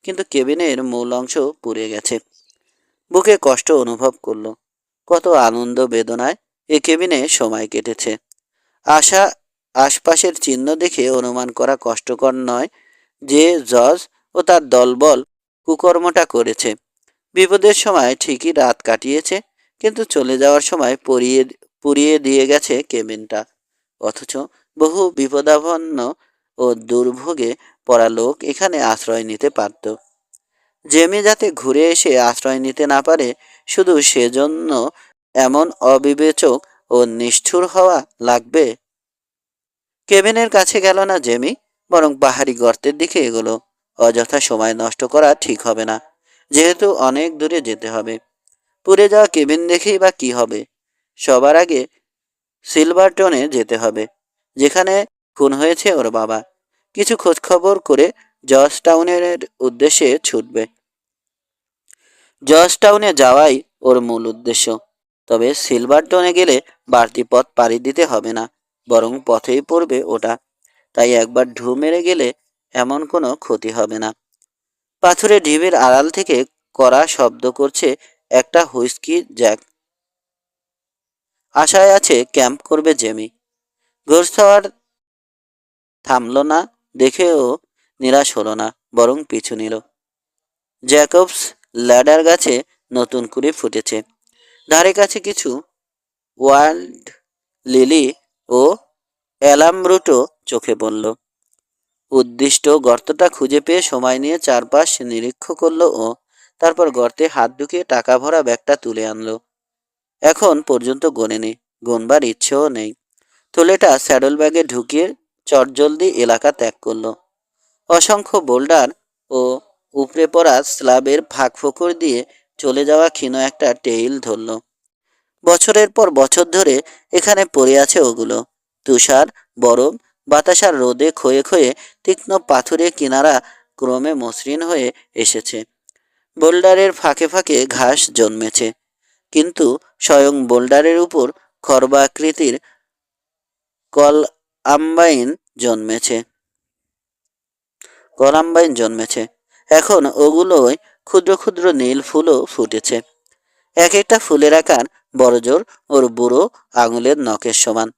A: কিন্তু কেবিনের মূল অংশ পুড়ে গেছে। বুকে কষ্ট অনুভব করলো। কত আনন্দ বেদনায় এ কেবিনে সময় কেটেছে। আশা আশপাশের চিহ্ন দেখে অনুমান করা কষ্টকর নয় যে জজ ও তার দলবল কুকর্মটা করেছে। বিপদের সময় ঠিকই রাত কাটিয়েছে, কিন্তু চলে যাওয়ার সময় পুড়িয়ে দিয়ে গেছে কেবিনটা। অথচ বহু বিপদাপন্ন ও দুর্ভোগে পড়া লোক এখানে আশ্রয় নিতে পারত। জেমি যাতে ঘুরে এসে আশ্রয় নিতে না পারে, শুধু সেজন্য এমন অবিবেচক ও নিষ্ঠুর হওয়া লাগবে? কেবিনের কাছে গেল না জেমি, বরং পাহাড়ি গর্তের দিকে এগোলো। অযথা সময় নষ্ট করা ঠিক হবে না, যেহেতু অনেক দূরে যেতে হবে। পুড়ে যাওয়া কেবিন দেখেই বা কি হবে? সবার আগে সিলভারটনে যেতে হবে, যেখানে খুন হয়েছে ওর বাবা। কিছু খোঁজখবর করে জর্জ টাউনের উদ্দেশ্যে ছুটবে। জর্জ টাউনে যাওয়াই ওর মূল উদ্দেশ্য। তবে সিলভারটনে গেলে বাড়তি পথ পাড়ি দিতে হবে না, বরং পথেই পড়বে ওটা। তাই একবার ঢু মেরে গেলে এমন কোনো ক্ষতি হবে না। পাথুরে ঢিবির আড়াল থেকে কড়া শব্দ করছে একটা হুইস্কি জ্যাক। আশায় আছে ক্যাম্প করবে জেমি। ঘোষসাওয়ার থামল না দেখেও নিরাশ হলো না, বরং পিছু নিল। জ্যাকবস ল্যাডার গাছে নতুন করে ফুটেছে। ধারে কাছে কিছু ওয়াইল্ড লিলি ও অ্যালামরুটো চোখে পড়ল। উদ্দিষ্ট গর্তটা খুঁজে পেয়ে সময় নিয়ে চারপাশ নিরীক্ষ করলো ও তারপর গর্তে হাত ঢুকিয়ে টাকা ভরা ব্যাগটা তুলে আনলো। এখন পর্যন্ত গোনেনি, গোনবার ইচ্ছেও নেই। থলেটা স্যাডল ব্যাগে ঢুকিয়ে চটজলদি এলাকা ত্যাগ করলো। অসংখ্য বোল্ডার ও উপড়ে পড়া স্ল্যাবের ফাঁক ফোকর দিয়ে চলে যাওয়া ক্ষীণ একটা টেইল ধরল। বছরের পর বছর ধরে এখানে পড়ে আছে ওগুলো। তুষার, বরফ, বাতাসার রোদে ক্ষয়ে ক্ষয়ে তীক্ষ্ণ পাথুরে কিনারা ক্রমে মসৃণ হয়ে এসেছে। বোল্ডারের ফাঁকে ফাঁকে ঘাস জন্মেছে, কিন্তু স্বয়ং বোল্ডারের উপর খর্বাকৃতির কলাম্বাইন জন্মেছে কলাম্বাইন জন্মেছে। এখন ওগুলোয় ক্ষুদ্র ক্ষুদ্র নীল ফুলও ফুটেছে। এক একটা ফুলের আকার বড়জোর ওর বুড়ো আঙুলের নখের সমান।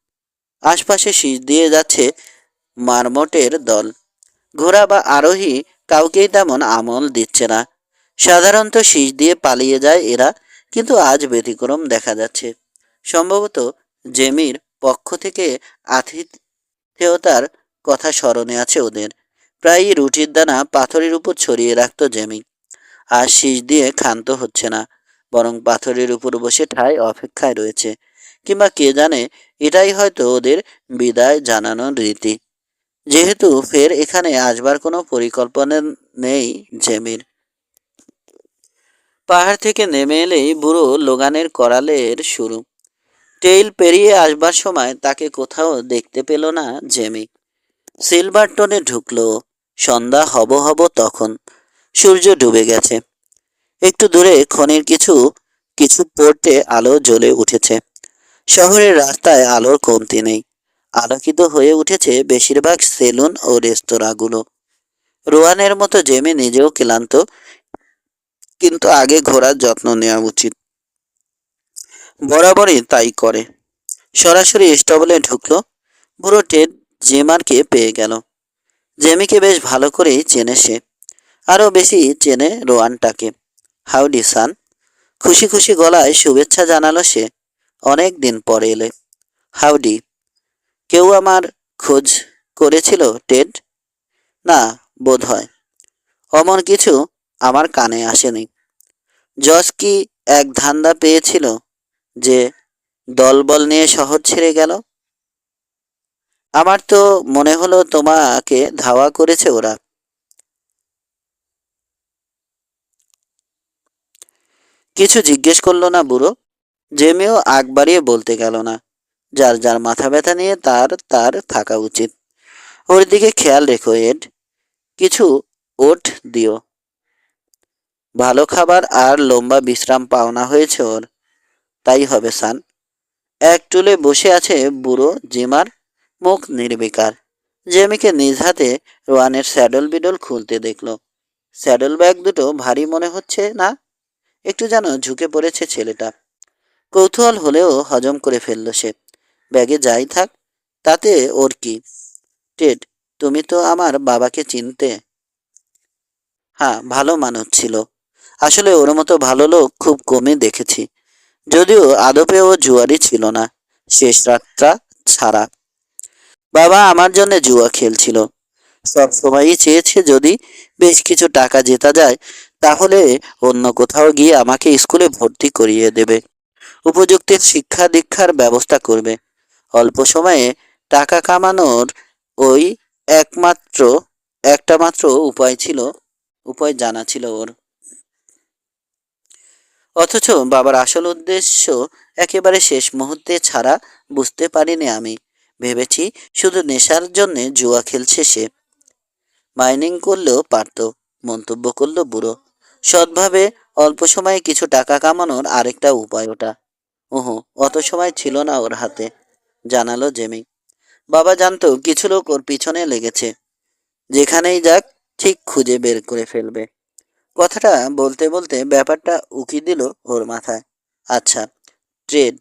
A: আশপাশে শীষ দিয়ে যাচ্ছে মারমটের দল। ঘোড়া বা আরোহী কাউকেই তেমন আমল দিচ্ছে না। সাধারণত শীষ দিয়ে পালিয়ে যায় এরা, কিন্তু আজ ব্যতিক্রম দেখা যাচ্ছে। সম্ভবত জেমির পক্ষ থেকে আতিথেয়তার কথা স্মরণে আছে ওদের। প্রায়ই রুটির দানা পাথরের উপর ছড়িয়ে রাখত জেমি। আর শীষ দিয়ে ক্ষান্ত হচ্ছে না, বরং পাথরের উপর বসে ঠায় অপেক্ষায় রয়েছে। কিংবা কে জানে, এটাই হয়তো ওদের বিদায় জানানোর রীতি। যেহেতু ফের এখানে আসবার কোনো পরিকল্পনা নেই জেমির। পাহাড় থেকে নেমে এলেই বুড়ো লোগানের করালের শুরু। টেইল পেরিয়ে আসবার সময় তাকে কোথাও দেখতে পেল না জেমি। সিলভারটনে ঢুকলো। সন্ধ্যা হব হব তখন। সূর্য ডুবে গেছে। একটু দূরে খনির কিছু কিছু পোর্টে আলো জ্বলে উঠেছে। শহরের রাস্তায় আলোর কমতি নেই। আলোকিত হয়ে উঠেছে বেশিরভাগ সেলুন ও রেস্তোরাঁগুলো। রোয়ানের মতো জেমি নিজেও ক্লান্ত, কিন্তু আগে ঘোড়ার যত্ন নেওয়া উচিত। বরাবরই তাই করে। সরাসরি স্টবলে ঢুকলো। বুড়ো টেড জেমারকে পেয়ে গেল। জেমিকে বেশ ভালো করেই চেনে সে। আরও বেশি চেনে রোয়ানটাকে। হাউডি সান। খুশি খুশি গলায় শুভেচ্ছা জানালো সে। অনেক দিন পরে এলে। হাউডি। কেউ আমার খোঁজ করেছিল টেড? না, বোধ হয়। অমন কিছু আমার কানে আসেনি। জজ কি এক ধান্দা পেয়েছিল যে দলবল নিয়ে শহর ছেড়ে গেল? আমার তো মনে হলো তোমাকে ধাওয়া করেছে ওরা। কিছু জিজ্ঞেস করলো না বুড়ো। জেমিও আগ বাড়িয়ে বলতে গেল না। যার যার মাথা ব্যথা নিয়ে তার তার থাকা উচিত। ওর দিকে খেয়াল রেখো এড। কিছু ওট দিও। ভালো খাবার আর লম্বা বিশ্রাম পাওনা হয়েছে ওর। তাই হবে সান। এক টুলে বসে আছে বুড়ো জিমার, মুখ নির্বিকার। জেমিকে নিজ হাতে রোয়ানের স্যাডল বিডল খুলতে দেখল। স্যাডল ব্যাগ দুটো ভারী মনে হচ্ছে না? একটু যেন ঝুঁকে পড়েছে ছেলেটা। কৌতূহল হলেও হজম করে ফেলল সে। ব্যাগে যাই থাক, তাতে ওর কি? টেড, তুমি তো আমার বাবাকে চিনতে। হ্যাঁ, ভালো মানুষ ছিল। আসলে ওর মতো ভালো লোক খুব কমই দেখেছি। যদিও আদপে ও জুয়ারি ছিল না, শেষ রাতটা ছাড়া। বাবা আমার জন্য জুয়া খেলছিল। সব সময়ই চেয়েছে যদি বেশ কিছু টাকা জেতা যায়, তাহলে অন্য কোথাও গিয়ে আমাকে স্কুলে ভর্তি করিয়ে দেবে। উপযুক্ত শিক্ষা দীক্ষার ব্যবস্থা করবে। অল্প সময়ে টাকা কামানোর ওই একমাত্র একটা মাত্র উপায় জানা ছিল ওর। অথচ বাবার আসল উদ্দেশ্য একেবারে শেষ মুহূর্তে ছাড়া বুঝতে পারিনি আমি। ভেবেছি শুধু নেশার জন্যে জুয়া খেলছে সে। মাইনিং করলেও পারত, মন্তব্য করল বুড়ো। সৎভাবে অল্প সময়ে কিছু টাকা কামানোর আরেকটা উপায় ওটা। ওহো, অত সময় ছিল না ওর হাতে, জানালো জেমি। বাবা জানতো কিছু লোক ওর পিছনে লেগেছে। যেখানেই যাক ঠিক খুঁজে বের করে ফেলবে। কথাটা বলতে বলতে ব্যাপারটা উকি দিল ওর মাথায়। আচ্ছা, ট্রেড,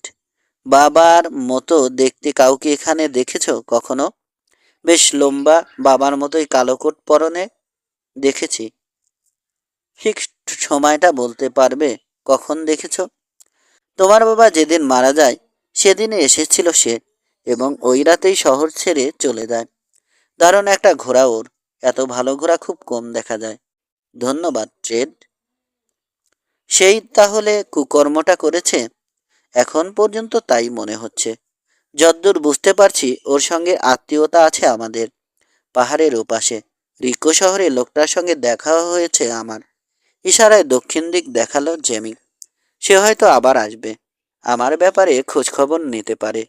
A: বাবার মতো দেখতে কাউকে এখানে দেখেছো কখনো? বেশ লম্বা, বাবার মতোই কালো কোট পরনে। দেখেছি। ঠিক সময়টা বলতে পারবে কখন দেখেছ? তোমার বাবা যেদিন মারা যায় সেদিনে এসেছিল সে, এবং ওই রাতেই শহর ছেড়ে চলে যায়। দারুণ একটা ঘোড়া ওর। এত ভালো ঘোড়া খুব কম দেখা যায়। ধন্যবাদ, ট্রেড। সেই তাহলে কুকর্মটা করেছে? এখন পর্যন্ত তাই মনে হচ্ছে। যদ্দূর বুঝতে পারছি ওর সঙ্গে আত্মীয়তা আছে আমাদের। পাহাড়ের ওপাশে রিকো শহরে লোকটার সঙ্গে দেখা হয়েছে আমার। ইশারায় দক্ষিণ দিক দেখালো জেমি। সে হয়তো আবার আসবে। আমার ব্যাপারে খোঁজখবর নিতে পারে।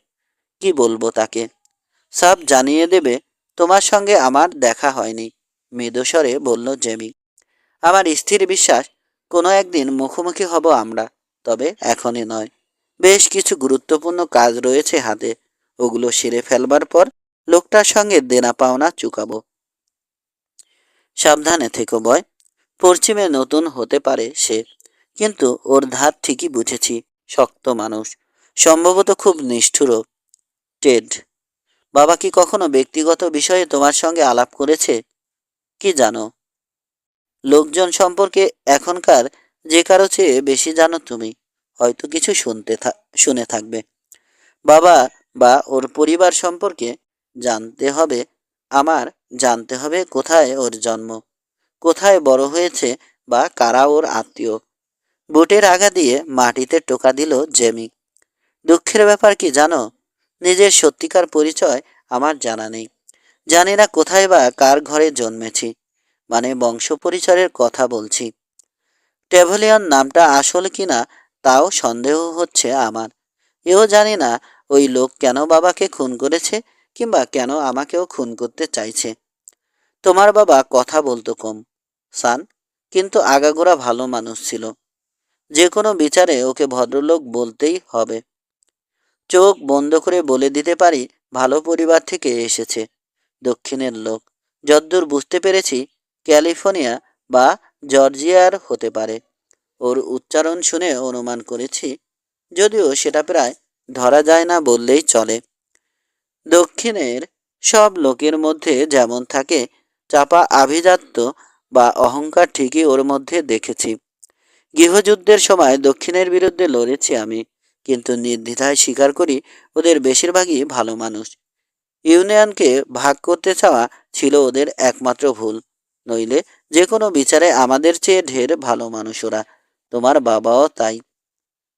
A: কি বলবো তাকে? সাব জানিয়ে দেবে তোমার সঙ্গে আমার দেখা হয়নি, মৃদুস্বরে বলল জেমি। আমার স্থির বিশ্বাস কোনো একদিন মুখোমুখি হব আমরা, তবে এখনই নয়। বেশ কিছু গুরুত্বপূর্ণ কাজ রয়েছে হাতে। ওগুলো সেরে ফেলবার পর লোকটার সঙ্গে দেনা পাওনা চুকাবো। সাবধানে থেকো বয়। পশ্চিমে নতুন হতে পারে সে, কিন্তু ওর ধার ঠিকই বুঝেছি। শক্ত মানুষ, সম্ভবত খুব নিষ্ঠুরও। টেড, বাবা কি কখনো ব্যক্তিগত বিষয়ে তোমার সঙ্গে আলাপ করেছে? কি জানো? লোকজন সম্পর্কে এখনকার যে কারো চেয়ে বেশি জানো তুমি। হয়তো কিছু শুনে থাকবে। বাবা বা ওর পরিবার সম্পর্কে জানতে হবে। আমার জানতে হবে কোথায় ওর জন্ম, কোথায় বড় হয়েছে, বা কারা ওর আত্মীয়। বুটের আগা দিয়ে মাটিতে টোকা দিল জেমি। দুঃখের ব্যাপার কি জানো? নিজের সত্যিকার পরিচয় আমার জানা নেই। জানি না কোথায় বা কার ঘরে জন্মেছি। মানে বংশ পরিচয়ের কথা বলছি। ট্যাভলিয়ন নামটা আসল কিনা তাও সন্দেহ হচ্ছে আমার। এও জানি না ওই লোক কেন বাবাকে খুন করেছে, কিংবা কেন আমাকেও খুন করতে চাইছে। তোমার বাবা কথা বলতো কম, সান, কিন্তু আগাগোড়া ভালো মানুষ ছিল। যে কোনো বিচারে ওকে ভদ্রলোক বলতেই হবে। চোখ বন্ধ করে বলে দিতে পারি ভালো পরিবার থেকে এসেছে। দক্ষিণের লোক। যদ্দূর বুঝতে পেরেছি ক্যালিফোর্নিয়া বা জর্জিয়ার হতে পারে। ওর উচ্চারণ শুনে অনুমান করেছি, যদিও সেটা প্রায় ধরা যায় না বললেই চলে। দক্ষিণের সব লোকের মধ্যে যেমন থাকে চাপা আভিজাত্য বা অহংকার, ঠিকই ওর মধ্যে দেখেছি। গৃহযুদ্ধের সময় দক্ষিণের বিরুদ্ধে লড়েছি আমি, কিন্তু নির্দ্বিধায় স্বীকার করি ওদের বেশিরভাগই ভালো মানুষ। ইউনিয়নকে ভাগ করতে চাওয়া ছিল ওদের একমাত্র ভুল, নইলে যে কোনো বিচারে আমাদের চেয়ে ঢের ভালো মানুষ ওরা। তোমার বাবাও তাই।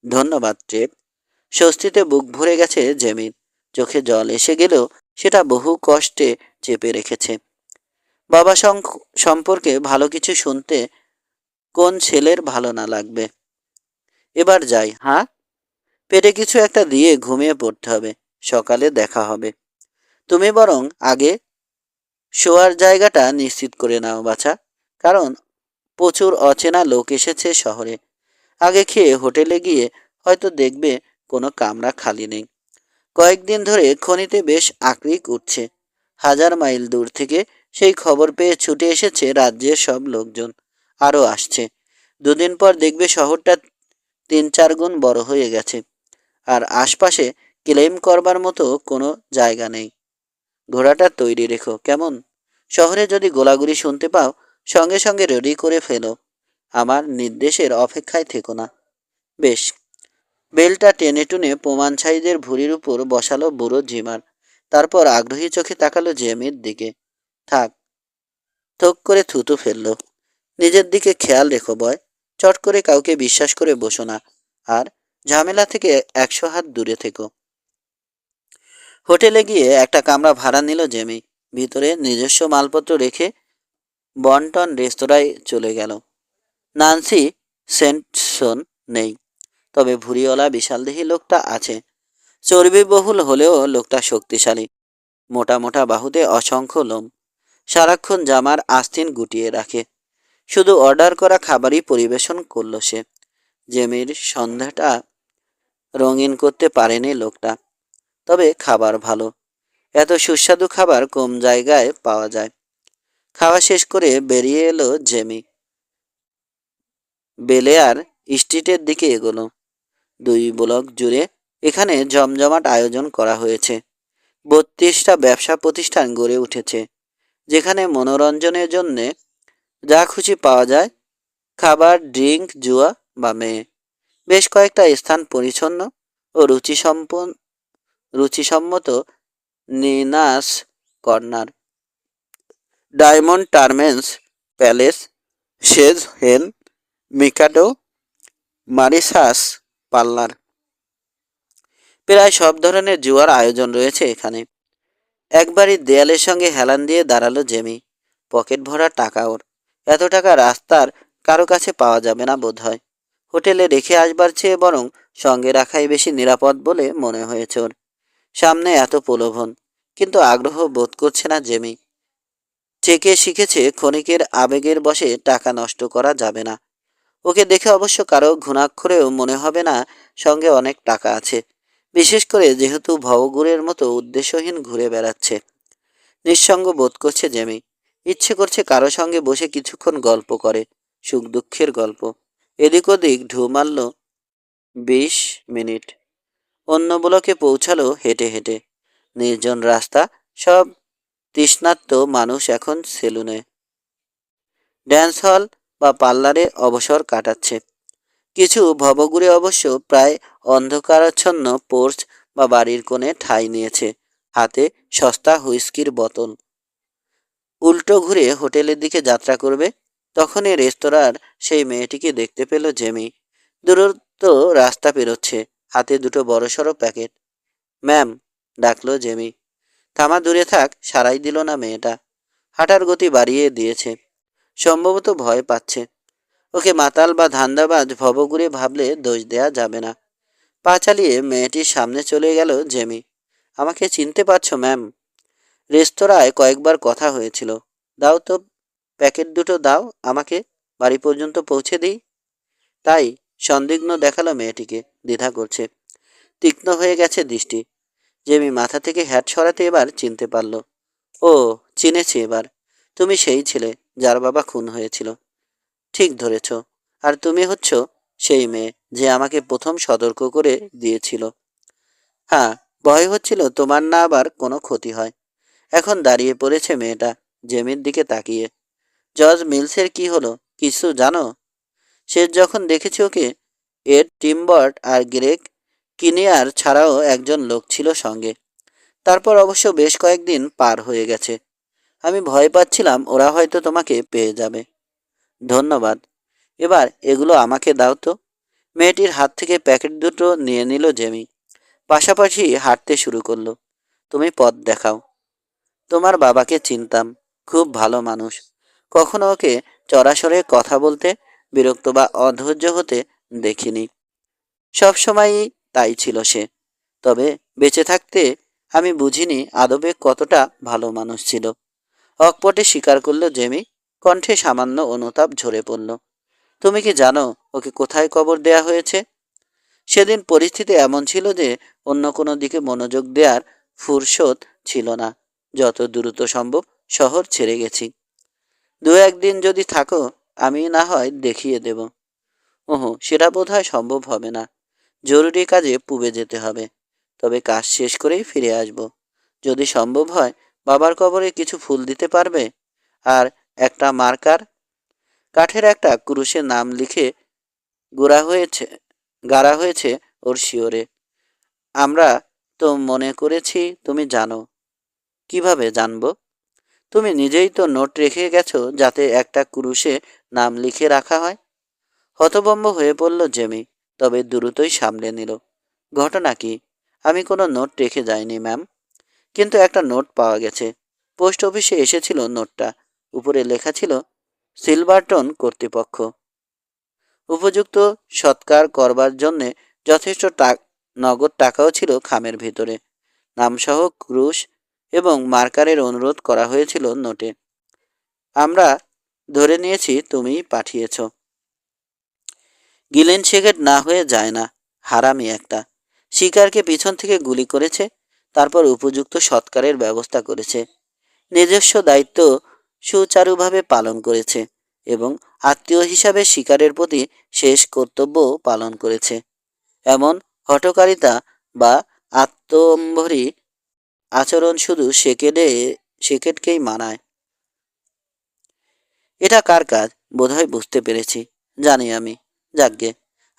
A: ধন্যবাদ ট্রেপ। স্বস্তিতে বুক ভরে গেছে জেমির। চোখে জল এসে গেলেও সেটা বহু কষ্টে চেপে রেখেছে। বাবা সম্পর্কে ভালো কিছু শুনতে কোন ছেলের ভালো না লাগবে। এবার যাই, হ্যাঁ? পেটে কিছু একটা দিয়ে ঘুমিয়ে পড়তে হবে। সকালে দেখা হবে। তুমি বরং আগে শোয়ার জায়গাটা নিশ্চিত করে নাও বাছা, কারণ প্রচুর অচেনা লোক এসেছে শহরে। আগে খেয়ে হোটেলে গিয়ে হয়তো দেখবে কোনো কামরা খালি নেই। কয়েকদিন ধরে খনিতে বেশ আকরিক উঠছে। 1000 মাইল দূর থেকে সেই খবর পেয়ে ছুটে এসেছে রাজ্যের সব লোকজন। আরও আসছে। দুদিন পর দেখবে শহরটা 3-4 গুণ বড় হয়ে গেছে। আর আশপাশে ক্লেম করবার মতো কোনো জায়গা নেই। ঘোড়াটা তৈরি রেখো, কেমন? শহরে যদি গোলাগুলি শুনতে পাও সঙ্গে সঙ্গে রেডি করে ফেলো। আমার নির্দেশের অপেক্ষায় থেকো না। বেশ। বেলটা টেনে টুনে প্রমাণ সাইজের ভুঁড়ির উপর বসালো বুড়ো জিমার। তারপর আগ্রহী চোখে তাকালো জেমির দিকে। থাক। থোক করে থুতু ফেললো। নিজের দিকে খেয়াল রেখো বয়। চট করে কাউকে বিশ্বাস করে বসো না। আর ঝামেলা থেকে 100 হাত দূরে থেকো। হোটেলে গিয়ে একটা কামরা ভাড়া নিল জেমি। ভিতরে নিজস্ব মালপত্র রেখে বন্টন রেস্তোরাঁয় চলে গেল। নান্সি সেন্টসন নেই, তবে ভুঁড়িওয়ালা বিশালদেহী লোকটা আছে। চর্বিবহুল হলেও লোকটা শক্তিশালী। মোটা মোটা বাহুতে অসংখ্য লোম। সারাক্ষণ জামার আস্তিন গুটিয়ে রাখে। শুধু অর্ডার করা খাবারই পরিবেশন করল সে। জেমির সন্ধ্যাটা রঙিন করতে পারেনি লোকটা, তবে খাবার ভালো। এত সুস্বাদু খাবার কম জায়গায় পাওয়া যায়। খাওয়া শেষ করে বেরিয়ে এলো জেমি। বেলেয়ার স্ট্রিটের দিকে এগোলো। 2 ব্লক জুড়ে এখানে জমজমাট আয়োজন করা হয়েছে। 32টা ব্যবসা প্রতিষ্ঠান গড়ে উঠেছে, যেখানে মনোরঞ্জনের জন্যে যা খুশি পাওয়া যায়, খাবার, ড্রিঙ্ক, জুয়া বা মেয়ে। বেশ কয়েকটা স্থান পরিচ্ছন্ন ও রুচিসম্মত। নিনাস কর্নার, ডায়মন্ড টার্মেন্স প্যালেস, সেজ হেন, মিকাডো, মারিসাস পার্লার। প্রায় সব ধরনের জুয়ার আয়োজন রয়েছে এখানে। একবারই দেয়ালের সঙ্গে হেলান দিয়ে দাঁড়ালো জেমি। পকেট ভরা টাকা ওর। এত টাকা রাস্তার কারো কাছে পাওয়া যাবে না বোধহয়। হোটেলে রেখে আসবার চেয়ে বরং সঙ্গে রাখাই বেশি নিরাপদ বলে মনে হয়েছে ওর। সামনে এত প্রলোভন, কিন্তু আগ্রহ বোধ করছে না জেমি। চেকে শিখেছে ক্ষণিকের আবেগের বশে টাকা নষ্ট করা যাবে না। ওকে দেখে অবশ্য কারো ঘুণাক্ষরেও মনে হবে না সঙ্গে অনেক টাকা আছে, বিশেষ করে যেহেতু ভবঘুরের মতো উদ্দেশ্যহীন ঘুরে বেড়াচ্ছে। নিঃসঙ্গ বোধ করছে জেমি। ইচ্ছে করছে কারো সঙ্গে বসে কিছুক্ষণ গল্প করে, সুখ দুঃখের গল্প। এদিক ওদিক ঢু মারল 20 মিনিট। অন্য ব্লকে পৌঁছালো হেঁটে হেঁটে। নির্জন রাস্তা, সব তৃষ্ণার্ত মানুষ এখন সেলুনে, ড্যান্স হল বা পার্লারে অবসর কাটাচ্ছে। কিছু ভবঘুরে অবশ্য প্রায় অন্ধকারাচ্ছন্ন পোর্চ বা বাড়ির কোণে ঠাঁই নিয়েছে, হাতে সস্তা হুইস্কির বোতল। উল্টো ঘুরে হোটেলের দিকে যাত্রা করবে, তখনই রেস্তোরাঁর সেই মেয়েটিকে দেখতে পেল জেমি। দূরত্ব রাস্তা পেরোচ্ছে, হাতে দুটো বড়সড় প্যাকেট। ম্যাম, ডাকলো জেমি। থামা, দূরে থাক, সারাই দিল না মেয়েটা। হাঁটার গতি বাড়িয়ে দিয়েছে, সম্ভবত ভয় পাচ্ছে। ওকে মাতাল বা ধান্দাবাজ ভবঘুরে ভাবলে দোষ দেয়া যাবে না। পা চালিয়ে মেয়েটির সামনে চলে গেল জেমি। আমাকে চিনতে পারছো ম্যাম? রেস্তোরাঁয় কয়েকবার কথা হয়েছিল। দাও তো, প্যাকেট দুটো দাও আমাকে, বাড়ি পর্যন্ত পৌঁছে দিই। তাই? সন্দিগ্ধ দেখালো মেয়েটিকে, দ্বিধা করছে। তীক্ষ্ণ হয়ে গেছে দৃষ্টি। জেমি মাথা থেকে হ্যাট সরাতে এবার চিনতে পারল। ও, চিনেছি এবার। তুমি সেই ছেলে যার বাবা খুন হয়েছিল। ঠিক ধরেছ। আর তুমি হচ্ছ সেই মেয়ে যে আমাকে প্রথম সতর্ক করে দিয়েছিল। হ্যাঁ, ভয় হচ্ছিল তোমার না আবার কোনো ক্ষতি হয়। এখন দাঁড়িয়ে পড়েছে মেয়েটা, জেমির দিকে তাকিয়ে। জর্জ মিলসের কি হলো কিছু জানো? শেষ যখন দেখেছি ওকে, এর টিমবার্ট আর গ্রেগ কিনিয়ার ছাড়াও একজন লোক ছিল সঙ্গে। তারপর অবশ্য বেশ কয়েকদিন পার হয়ে গেছে। আমি ভয় পাচ্ছিলাম ওরা হয়তো তোমাকে পেয়ে যাবে। ধন্যবাদ। এবার এগুলো আমাকে দাও তো। মেয়েটির হাত থেকে প্যাকেট দুটো নিয়ে নিল জেমি। পাশাপাশি হাঁটতে শুরু করলো। তুমি পথ দেখাও। তোমার বাবাকে চিনতাম, খুব ভালো মানুষ। কখনো ওকে চড়াসড়ে কথা বলতে, বিরক্ত বা অধৈর্য হতে দেখিনি। সবসময়ই তাই ছিল সে। তবে বেঁচে থাকতে আমি বুঝিনি আদবে কতটা ভালো মানুষ ছিল। অকপটে স্বীকার করল জেমি, কণ্ঠে সামান্য অনুতাপ ঝরে পড়ল। তুমি কি জানো ওকে কোথায় কবর দেয়া হয়েছে? সেদিন পরিস্থিতি এমন ছিল যে অন্য কোনো দিকে মনোযোগ দেওয়ার ফুরসত ছিল না। যত দ্রুত সম্ভব শহর ছেড়ে গেছি। 2-1 দিন যদি থাকো, আমি না হয় দেখিয়ে দেব। ওহো, সেটা বোধহয় সম্ভব হবে না। জরুরি কাজে পুবে যেতে হবে। তবে কাজ শেষ করেই ফিরে আসব। যদি সম্ভব হয় বাবার কবরে কিছু ফুল দিতে পারবে? আর একটা মার্কার, কাঠের একটা ক্রুশে নাম লিখে গোড়া হয়েছে গাড়া হয়েছে ওর শিওরে। আমরা তো মনে করেছি তুমি জানো। কিভাবে জানবো? তুমি নিজেই তো নোট রেখে গেছো যাতে একটা ক্রুশে নাম লিখে রাখা হয়। হতভম্ব হয়ে পড়ল জেমি, তবে দ্রুতই সামলে নিল। ঘটনা কি? আমি কোনো নোট রেখে যাইনি ম্যাম, কিন্তু একটা নোট পাওয়া গেছে। পোস্ট অফিসে এসেছিল নোটটা। উপরে লেখা ছিল সিলভারটন কর্তৃপক্ষ। উপযুক্ত সৎকার করবার জন্যে যথেষ্ট নগদ টাকাও ছিল খামের ভিতরে। নামসহ ক্রুশ এবং মার্কারের অনুরোধ করা হয়েছিল নোটে। আমরা ধরে নিয়েছি তুমিই পাঠিয়েছ। গিলেন শেখেড না হয়ে যায় না। হারামি একটা। শিকারকে পিছন থেকে গুলি করেছে, তারপর উপযুক্ত সৎকারের ব্যবস্থা করেছে। নিজস্ব দায়িত্ব সুচারুভাবে পালন করেছে এবং আত্মীয় হিসাবে শিকারের প্রতি শেষ কর্তব্য পালন করেছে। এমন হঠকারিতা বা আত্মম্ভরি আচরণ শুধু সেকেটকেই মানায়। এটা কার কাজ বোধহয় বুঝতে পেরেছি। জানি আমি। যাকগে,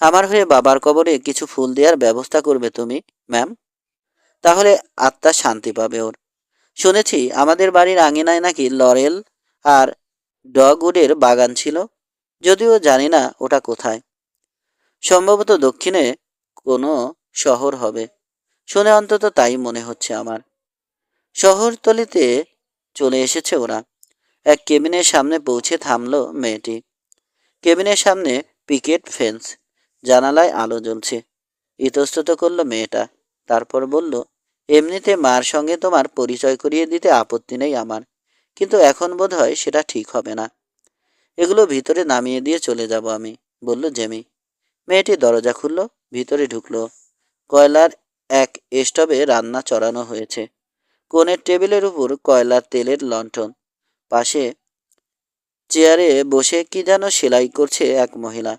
A: আমার হয়ে বাবার কবরে কিছু ফুল দেওয়ার ব্যবস্থা করবে তুমি, ম্যাম। তাহলে আত্মা শান্তি পাবে ওর। শুনেছি আমাদের বাড়ির আঙিনায় নাকি লরেল আর ডগউডের বাগান ছিল, যদিও জানি না ওটা কোথায়। সম্ভবত দক্ষিণে কোনো শহর হবে, শুনে অন্তত তাই মনে হচ্ছে আমার। শহরতলিতে চলে এসেছে ওরা। এক কেবিনের সামনে পৌঁছে থামলো মেয়েটি। কেবিনের সামনে পিকেট ফেন্স, জানালায় আলো জ্বলছে। ইতস্তত করলো মেয়েটা, তারপর বলল, এমনিতে মার সঙ্গে তোমার পরিচয় করিয়ে দিতে আপত্তি নেই আমার, কিন্তু এখন বোধ হয় সেটা ঠিক হবে না। এগুলো ভিতরে নামিয়ে দিয়ে চলে যাব আমি, বলল জেমি। মেয়েটি দরজা খুলল, ভিতরে ঢুকলো। কয়লার এক স্টোভে রান্না চড়ানো হয়েছে। কোণের টেবিলের উপর কয়লার তেলের লণ্ঠন। পাশে চেয়ারে বসে কি যেন সেলাই করছে এক মহিলা,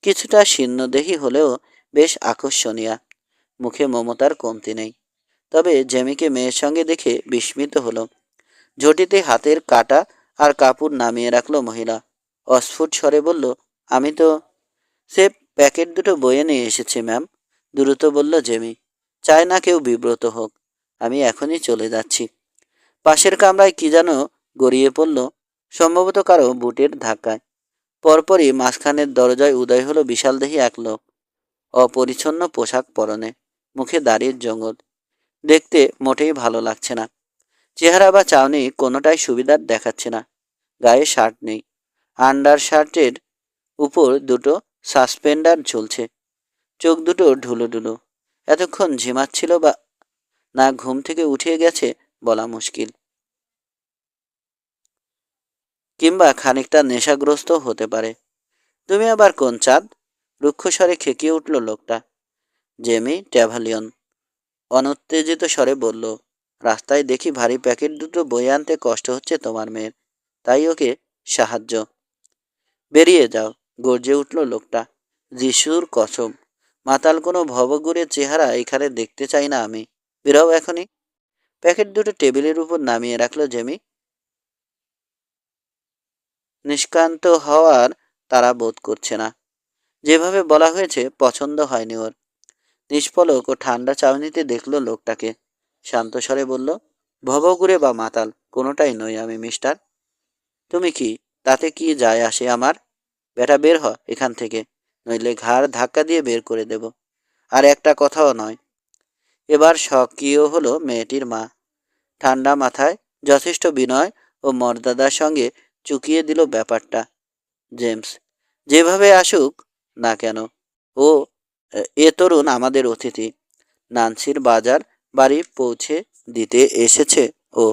A: কিছুটা শীর্ণদেহী হলেও বেশ আকর্ষণীয়। মুখে মমতার কমতি নেই। তবে জেমিকে মেয়ের সঙ্গে দেখে বিস্মিত হলো। ঝটিতে হাতের কাটা আর কাপড় নামিয়ে রাখলো মহিলা। অস্ফুট স্বরে বলল, আমি তো সে প্যাকেট দুটো বয়ে নিয়ে এসেছি ম্যাম, দ্রুত বলল জেমি। চায় না কেউ বিব্রত হোক। আমি এখনই চলে যাচ্ছি। পাশের কামরায় কি যেন গড়িয়ে পড়ল, সম্ভবত কারো বুটের ধাক্কায়। পরপরই মাঝখানের দরজায় উদয় হলো বিশালদেহী এক লোক, অপরিচ্ছন্ন পোশাক পরনে, মুখে দাড়ির জঙ্গল। দেখতে মোটেই ভালো লাগছে না। চেহারা বা চাউনি কোনোটাই সুবিধার দেখাচ্ছে না। গায়ে শার্ট নেই। আন্ডার শার্টের উপর দুটো সাসপেন্ডার ঝুলছে। চোখ দুটো ঢুলো ঢুলো। এতক্ষণ ঝিমাচ্ছিল বা না ঘুম থেকে উঠে গেছে বলা মুশকিল। কিংবা খানিকটা নেশাগ্রস্ত হতে পারে। তুমি আবার কোন চাঁদ? রুক্ষস্বরে খেকিয়ে উঠল লোকটা। জেমি ট্যাভালিয়ন অনুত্তেজিত স্বরে বলল, রাস্তায় দেখি ভারী প্যাকেট দুটো বয়ে আনতে কষ্ট হচ্ছে তোমার মেয়ের, তাই ওকে সাহায্য। বেরিয়ে যাও, গর্জে উঠল লোকটা। যিশুর কসম, মাতাল কোনো ভবঘুরের চেহারা এখানে দেখতে চাই না আমি। বেরাও এখনই। প্যাকেট দুটো টেবিলের উপর নামিয়ে রাখলো জেমি। নিষ্কান্ত হওয়ার তারা বোধ করছে না। যেভাবে বলা হয়েছে পছন্দ হয়নি ওর। নিষ্পলক ও ঠান্ডা চাউনিতে দেখল লোকটাকে। শান্ত স্বরে বলল, ভবঘুরে বা মাতাল কোনোটাই নই আমি মিস্টার। তুমি কি, তাতে কি যায় আসে আমার? বেটা বের হ এখান থেকে, নইলে ঘাড় ধাক্কা দিয়ে বের করে দেব। আর একটা কথাও নয়। এবার সক্রিয় হলো মেয়েটির মা। ঠান্ডা মাথায়, যথেষ্ট বিনয় ও মর্যাদার সঙ্গে চুকিয়ে দিল ব্যাপারটা। জেমস যেভাবে আসুক না কেন, ও এ তরুণ আমাদের অতিথি। নান্সির বাজার বাড়ি পৌঁছে দিতে এসেছে ও।